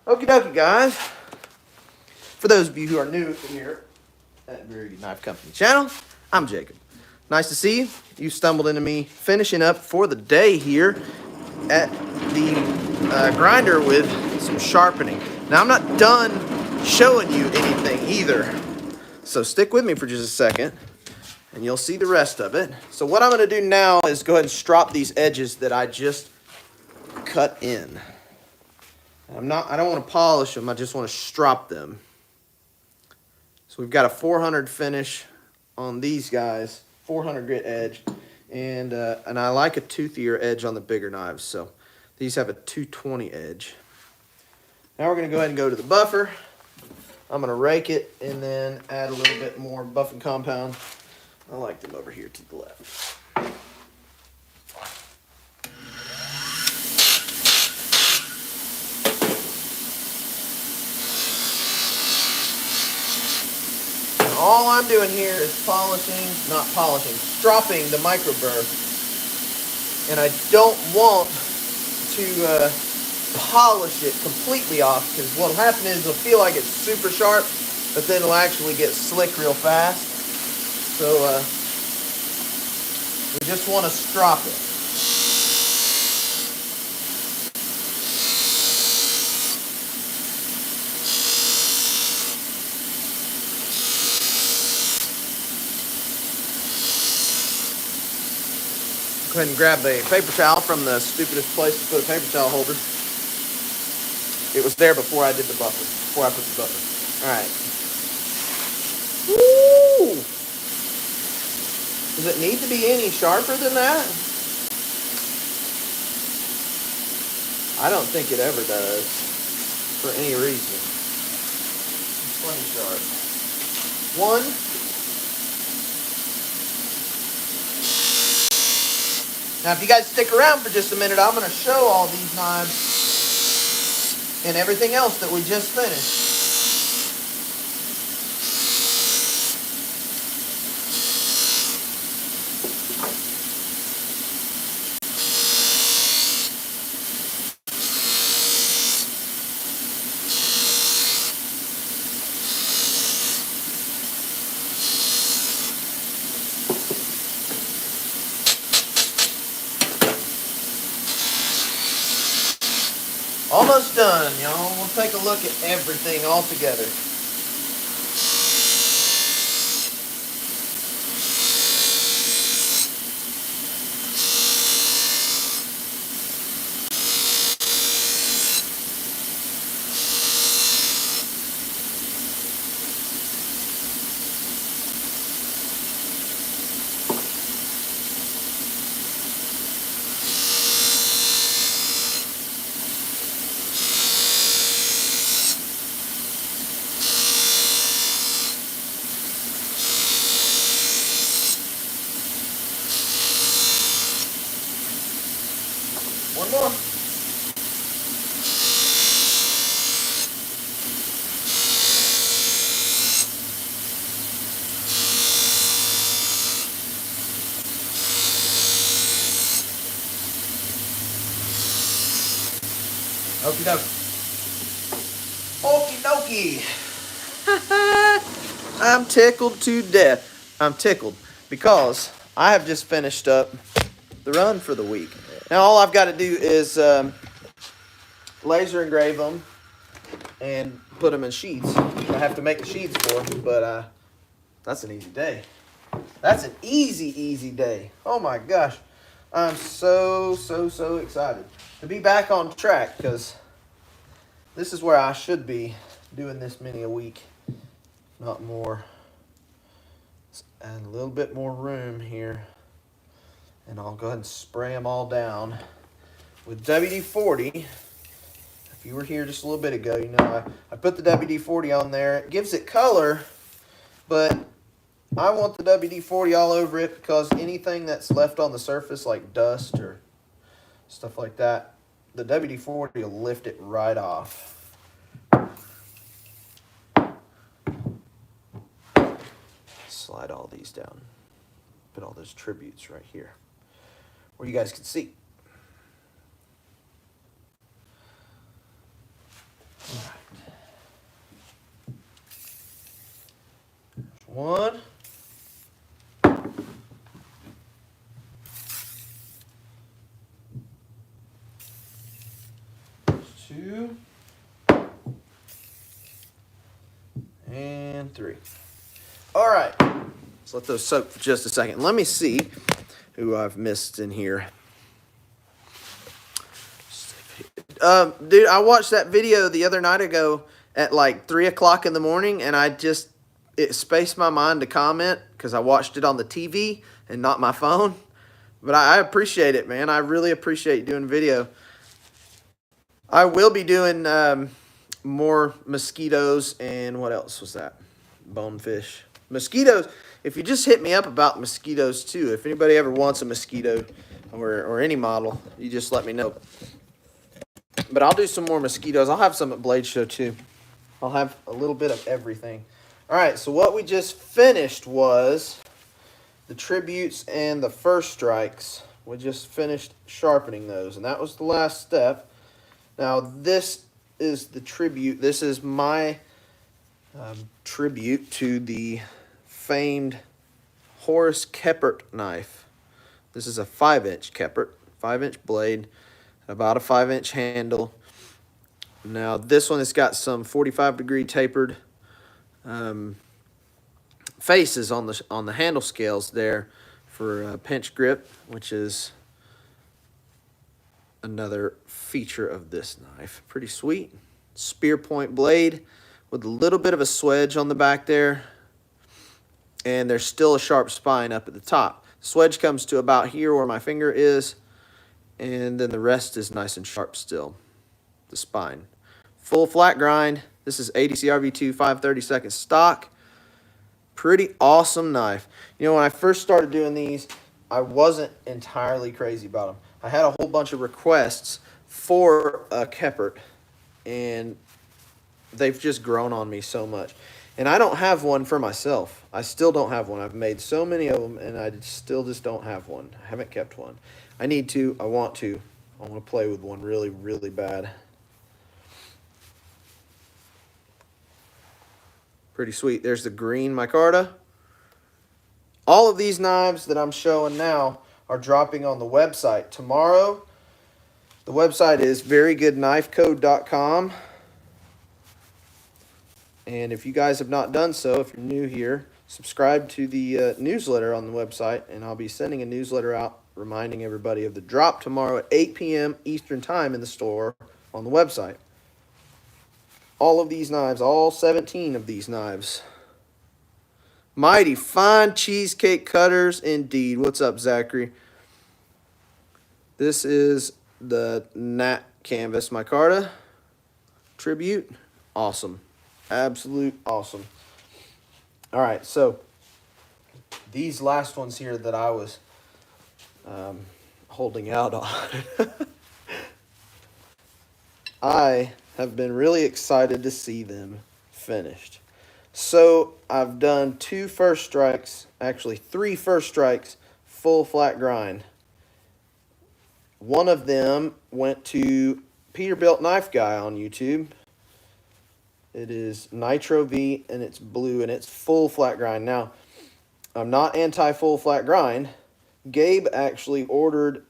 Okie dokie, guys. For those of you who are new here, at Very Good Knife Company channel. I'm Jacob. Nice to see you. You stumbled into me finishing up for the day here at the grinder with some sharpening. Now I'm not done showing you anything either, so stick with me for just a second and you'll see the rest of it. So what I'm going to do now is go ahead and strop these edges that I just cut in. I don't want to polish them, I just want to strop them. So we've got a 400 finish on these guys, 400 grit edge, and I like a toothier edge on the bigger knives, so these have a 220 edge. Now we're going to go ahead and go to the buffer. I'm going to rake it and then add a little bit more buffing compound. I like them over here to the left. All I'm doing here is stropping the micro burr. And I don't want to polish it completely off, because what'll happen is it'll feel like it's super sharp, but then it'll actually get slick real fast. So we just want to strop it. Go ahead and grab a paper towel from the stupidest place to put a paper towel holder. It was there before I did the buffer, before I put the buffer. All right. Woo! Does it need to be any sharper than that? I don't think it ever does, for any reason. It's plenty sharp. One. Now, if you guys stick around for just a minute, I'm going to show all these knives and everything else that we just finished. Almost done, y'all. We'll take a look at everything all together. One more. Okie dokie. Okie dokie. I'm tickled to death. I'm tickled because I have just finished up the run for the week. Now all I've got to do is laser engrave them and put them in sheets. I have to make the sheets for them, but that's an easy day. That's an easy day. Oh my gosh. I'm so excited to be back on track, because this is where I should be doing this many a week, not more. Let's add a little bit more room here, and I'll go ahead and spray them all down with WD-40. If you were here just a little bit ago, you know I put the WD-40 on there. It gives it color, but I want the WD-40 all over it, because anything that's left on the surface, like dust or stuff like that, the WD-40 will lift it right off. Slide all these down. Put all those tributes right here where you guys can see. All right. 1. 2. And 3. All right. Let's let those soak for just a second. Let me see who I've missed in here. Dude, I watched that video the other night ago at like 3 o'clock in the morning, and it spaced my mind to comment because I watched it on the TV and not my phone. But I appreciate it, man. I really appreciate doing video. I will be doing more mosquitoes and what else was that? Bonefish. Mosquitoes. If you just hit me up about mosquitoes too, if anybody ever wants a mosquito or any model, you just let me know. But I'll do some more mosquitoes. I'll have some at Blade Show too. I'll have a little bit of everything. All right, so what we just finished was the tributes and the first strikes. We just finished sharpening those, and that was the last step. Now this is the tribute. This is my tribute to the famed Horace Keppert knife. This is a 5-inch Keppert, 5-inch blade, about a 5-inch handle. Now this one has got some 45-degree tapered faces on the handle scales there for pinch grip, which is another feature of this knife. Pretty sweet. Spear point blade with a little bit of a swedge on the back there, and there's still a sharp spine up at the top. The swedge comes to about here where my finger is, and then the rest is nice and sharp still, the spine. Full flat grind. This is ADC RV2 5/32 stock. Pretty awesome knife. You know, when I first started doing these, I wasn't entirely crazy about them. I had a whole bunch of requests for a Keppert, and they've just grown on me so much. And I don't have one for myself. I still don't have one. I've made so many of them, and I still just don't have one. I haven't kept one. I need to. I want to. I want to play with one really, really bad. Pretty sweet. There's the green micarta. All of these knives that I'm showing now are dropping on the website tomorrow. The website is verygoodknifecode.com. And if you guys have not done so, if you're new here, subscribe to the newsletter on the website, and I'll be sending a newsletter out reminding everybody of the drop tomorrow at 8 p.m. Eastern Time in the store on the website. All of these knives, all 17 of these knives. Mighty fine cheesecake cutters indeed. What's up, Zachary? This is the Nat Canvas micarta tribute. Awesome. Absolute awesome. All right, so these last ones here that I was holding out on. I have been really excited to see them finished. So I've done 2 first strikes, actually 3 first strikes, full flat grind. One of them went to Peterbilt Knife Guy on YouTube. It is Nitro V, and it's blue, and it's full flat grind. Now, I'm not anti-full flat grind. Gabe actually ordered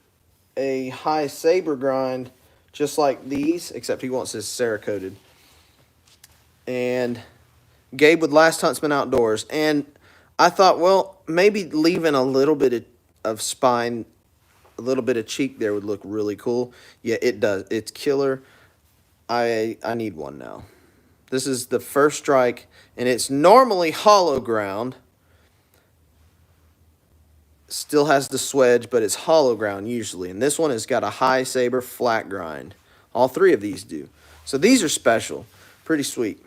a high saber grind just like these, except he wants his Cerakoted. And Gabe with Last Huntsman Outdoors. And I thought, well, maybe leaving a little bit of spine, a little bit of cheek there would look really cool. Yeah, it does. It's killer. I need one now. This is the first strike, and it's normally hollow ground. Still has the swedge, but it's hollow ground usually. And this one has got a high saber flat grind. All 3 of these do. So these are special. Pretty sweet.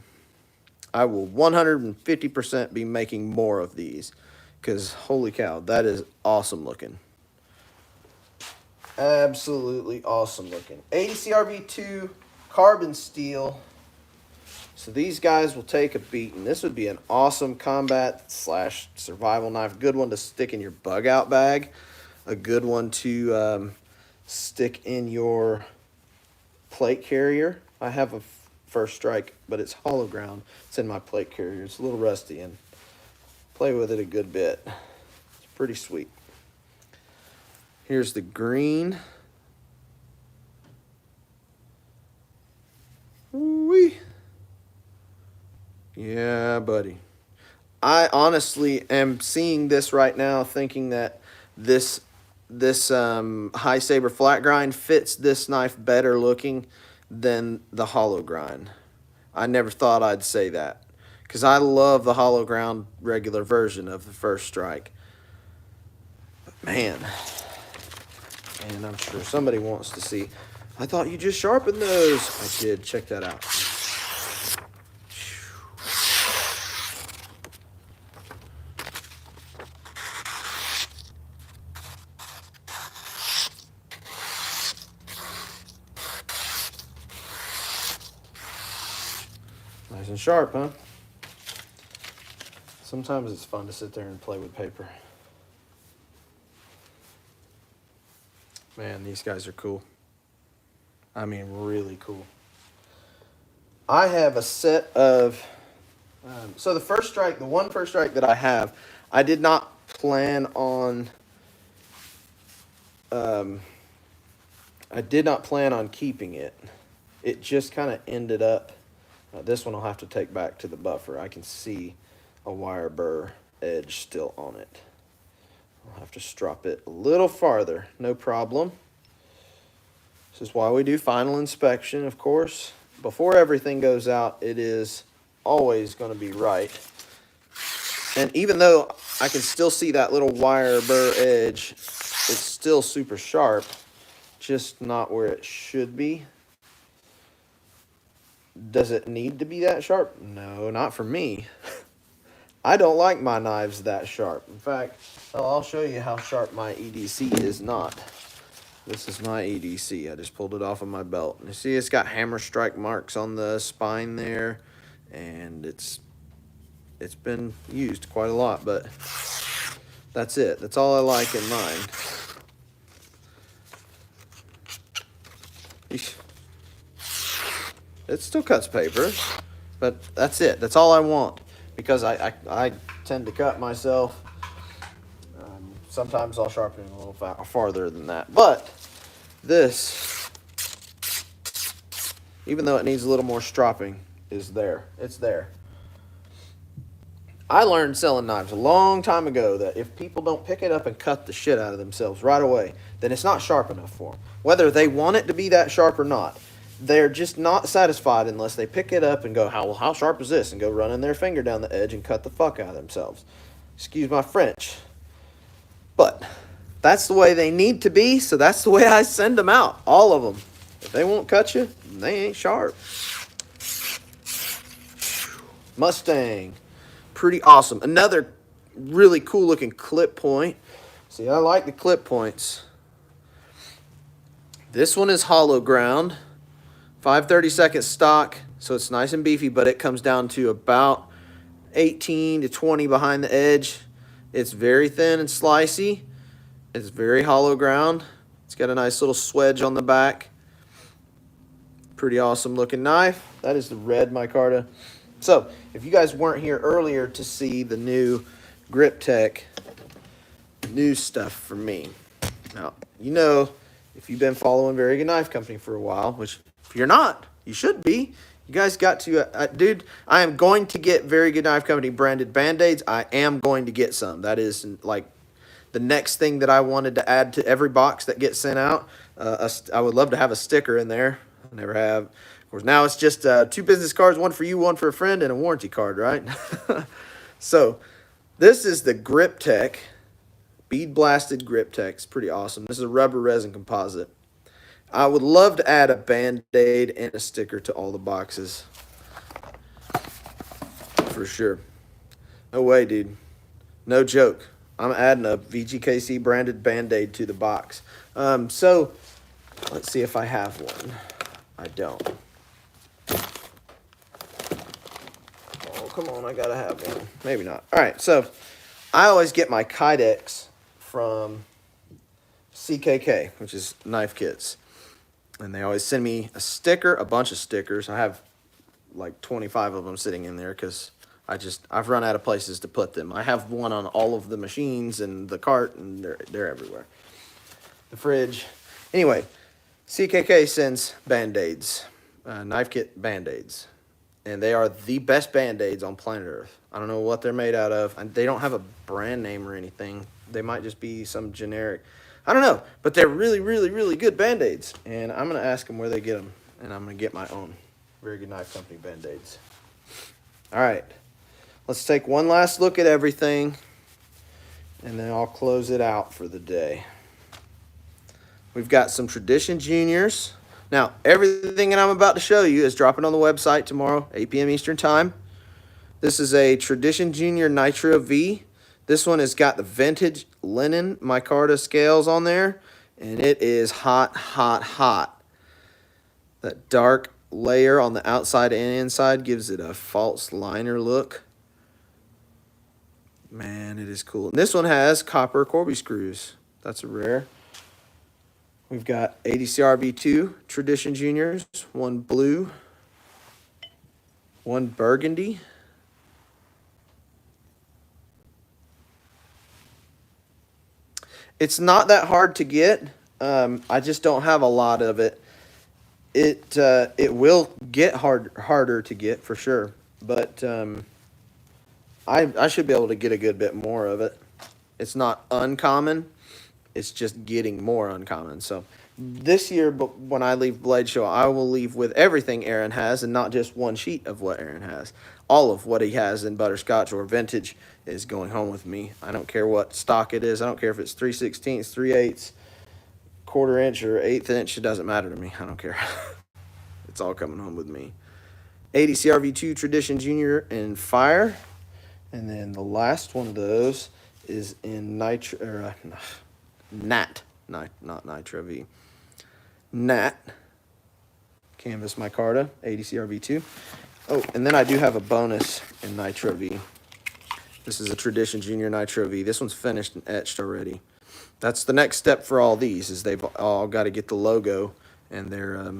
I will 150% be making more of these, because holy cow, that is awesome looking. Absolutely awesome looking. ADC RV2 carbon steel. So these guys will take a beating. This would be an awesome combat / survival knife. Good one to stick in your bug out bag. A good one to stick in your plate carrier. I have a first strike, but it's hollow ground. It's in my plate carrier. It's a little rusty, and play with it a good bit. It's pretty sweet. Here's the green. Wee. Yeah, buddy. I honestly am seeing this right now, thinking that this high saber flat grind fits this knife better looking than the hollow grind. I never thought I'd say that, because I love the hollow ground regular version of the First Strike. But man, and I'm sure somebody wants to see. I thought you just sharpened those. I did. Check that out. Nice and sharp, huh? Sometimes it's fun to sit there and play with paper. Man, these guys are cool. I mean, really cool. I have a set of, so the First Strike, the one First Strike that I have, I did not plan on, keeping it. It just kind of ended up, this one I'll have to take back to the buffer. I can see a wire burr edge still on it. I'll have to strop it a little farther, no problem. This is why we do final inspection, of course. Before everything goes out, it is always going to be right. And even though I can still see that little wire burr edge, it's still super sharp, just not where it should be. Does it need to be that sharp? No, not for me. I don't like my knives that sharp. In fact, I'll show you how sharp my EDC is not. This is my EDC. I just pulled it off of my belt. You see it's got hammer strike marks on the spine there, and it's been used quite a lot, but that's it. That's all I like in mine. It still cuts paper, but that's it. That's all I want, because I tend to cut myself. Sometimes I'll sharpen it a little farther than that. But this, even though it needs a little more stropping, is there. It's there. I learned selling knives a long time ago that if people don't pick it up and cut the shit out of themselves right away, then it's not sharp enough for them. Whether they want it to be that sharp or not, they're just not satisfied unless they pick it up and go, how sharp is this? And go running their finger down the edge and cut the fuck out of themselves. Excuse my French. But that's the way they need to be, so that's the way I send them out, all of them. If they won't cut you, they ain't sharp. Mustang, pretty awesome. Another really cool looking clip point. See, I like the clip points. This one is hollow ground, 5/32 stock, so it's nice and beefy, but it comes down to about 18 to 20 behind the edge. It's very thin and slicey. It's very hollow ground. It's got a nice little swedge on the back. Pretty awesome looking knife. That is the red micarta. So, if you guys weren't here earlier to see the new Grip Tech new stuff from me. Now, you know, if you've been following Very Good Knife Company for a while, which if you're not, you should be. You guys got to, dude, I am going to get Very Good Knife Company branded Band-Aids. I am going to get some. That is like the next thing that I wanted to add to every box that gets sent out. I would love to have a sticker in there. I never have. Of course, now it's just 2 business cards, one for you, one for a friend, and a warranty card, right? So this is the Grip Tech, bead blasted Grip Tech. It's pretty awesome. This is a rubber resin composite. I would love to add a Band-Aid and a sticker to all the boxes. For sure. No way, dude. No joke. I'm adding a VGKC branded Band-Aid to the box. So, let's see if I have one. I don't. Oh, come on. I gotta have one. Maybe not. All right. So, I always get my Kydex from CKK, which is Knife Kits. And they always send me a sticker, a bunch of stickers. I have like 25 of them sitting in there because I've run out of places to put them. I have one on all of the machines and the cart, and they're everywhere. The fridge. Anyway, CKK sends Band-Aids, knife kit Band-Aids, and they are the best Band-Aids on planet Earth. I don't know what they're made out of. They don't have a brand name or anything. They might just be some generic. I don't know, but they're really, really, really good Band-Aids, and I'm going to ask them where they get them, and I'm going to get my own Very Good Knife Company Band-Aids. All right, let's take one last look at everything, and then I'll close it out for the day. We've got some Tradition Juniors. Now, everything that I'm about to show you is dropping on the website tomorrow, 8 p.m. Eastern Time. This is a Tradition Junior Nitro V. This one has got the vintage linen micarta scales on there, and it is hot, hot, hot. That dark layer on the outside and inside gives it a false liner look. Man, it is cool. And this one has copper Corby screws. That's a rare. We've got ADCR V2 Tradition Juniors, one blue, one burgundy, it's not that hard to get. I just don't have a lot of it. It will get harder to get for sure, but I should be able to get a good bit more of it. It's not uncommon. It's just getting more uncommon. So this year, when I leave Blade Show, I will leave with everything Aaron has and not just one sheet of what Aaron has. All of what he has in butterscotch or vintage is going home with me. I don't care what stock it is. I don't care if it's 3/16, 3/8, quarter inch, or 1/8 inch. It doesn't matter to me. I don't care. It's all coming home with me. ADCR V2 Tradition Junior in fire. And then the last one of those is in Nat, not Nitro V. Nat canvas micarta, ADCR V2. Oh, and then I do have a bonus in Nitro V. This is a Tradition Junior Nitro V. This one's finished and etched already. That's the next step for all these, is they've all got to get the logo and their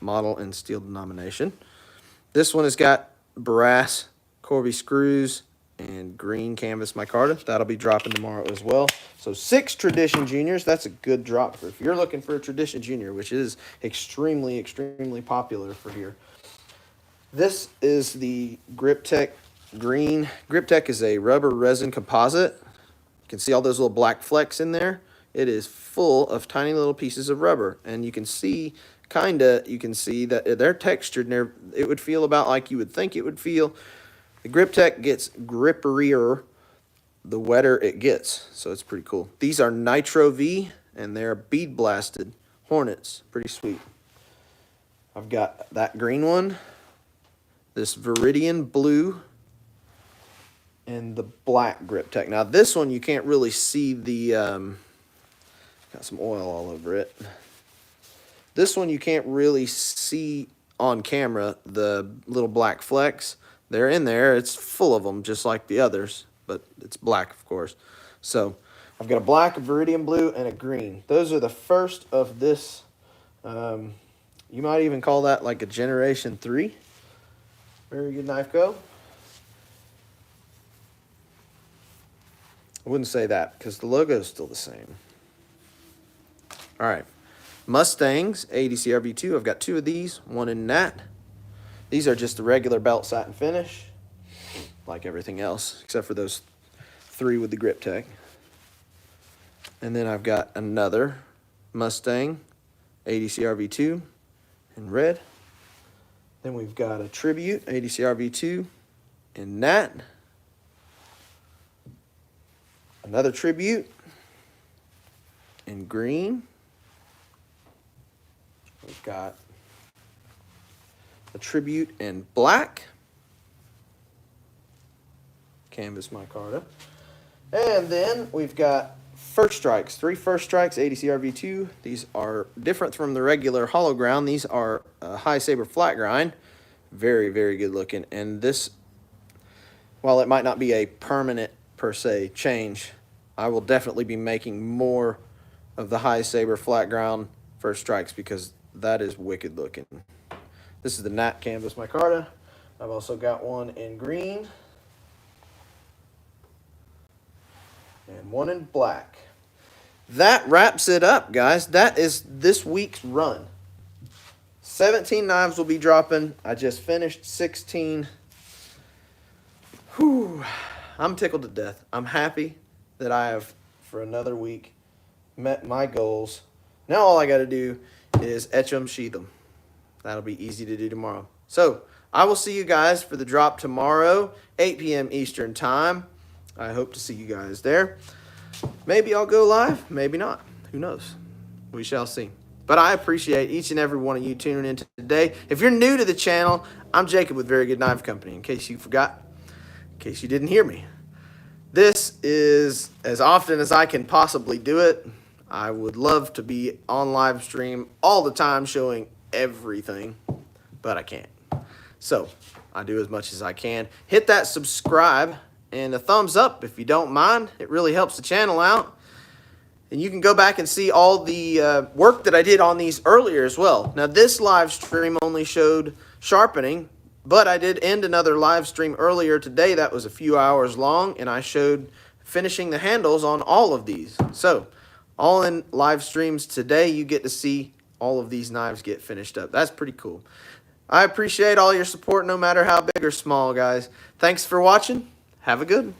model and steel denomination. This one has got brass Corby screws and green canvas micarta. That'll be dropping tomorrow as well. So 6 Tradition Juniors. That's a good drop for if you're looking for a Tradition Junior, which is extremely, extremely popular for here. This is the GripTech green. GripTech is a rubber resin composite. You can see all those little black flecks in there. It is full of tiny little pieces of rubber, and you can see that they're textured, and it would feel about like you would think it would feel. The GripTech gets gripperier the wetter it gets, so it's pretty cool. These are Nitro V, and they're bead blasted Hornets. Pretty sweet. I've got that green one, this Viridian blue, and the black GripTech. Now this one you can't really see the, got some oil all over it. This one you can't really see on camera, the little black flecks. They're in there. It's full of them, just like the others, but it's black, of course. So I've got a black, a Viridian blue, and a green. Those are the first of this. You might even call that like a Generation 3. Very Good Knife Co. I wouldn't say that because the logo is still the same. All right. Mustangs, ADCR V2. I've got 2 of these, one in Nat. These are just the regular belt satin finish, like everything else, except for those 3 with the GripTech. And then I've got another Mustang, ADCR V2 in red. Then we've got a Tribute, ADCR V2 in Nat. Another Tribute in green. We've got a Tribute in black, canvas micarta, and then we've got First Strikes, 3 First Strikes, ADCR V2. These are different from the regular hollow ground. These are high saber flat grind, very, very good looking. And this, while it might not be a permanent per se change, I will definitely be making more of the high saber flat ground First Strikes because that is wicked looking. This is the Nat canvas micarta. I've also got one in green. and one in black. That wraps it up, guys. That is this week's run. 17 knives will be dropping. I just finished 16. Whew. I'm tickled to death. I'm happy that I have, for another week, met my goals. Now all I got to do is etch them, sheath them. That'll be easy to do tomorrow. So I will see you guys for the drop tomorrow, 8 p.m. Eastern time. I hope to see you guys there. Maybe I'll go live, maybe not. Who knows? We shall see. But I appreciate each and every one of you tuning in today. If you're new to the channel, I'm Jacob with Very Good Knife Company, in case you forgot, in case you didn't hear me. This is as often as I can possibly do it. I would love to be on live stream all the time showing everything, but I can't. So I do as much as I can. Hit that subscribe and a thumbs up if you don't mind. It really helps the channel out. And you can go back and see all the work that I did on these earlier as well. Now this live stream only showed sharpening, but I did end another live stream earlier today that was a few hours long, and I showed finishing the handles on all of these. So all in live streams today, you get to see all of these knives get finished up. That's pretty cool. I appreciate all your support no matter how big or small, guys. Thanks for watching. Have a good one.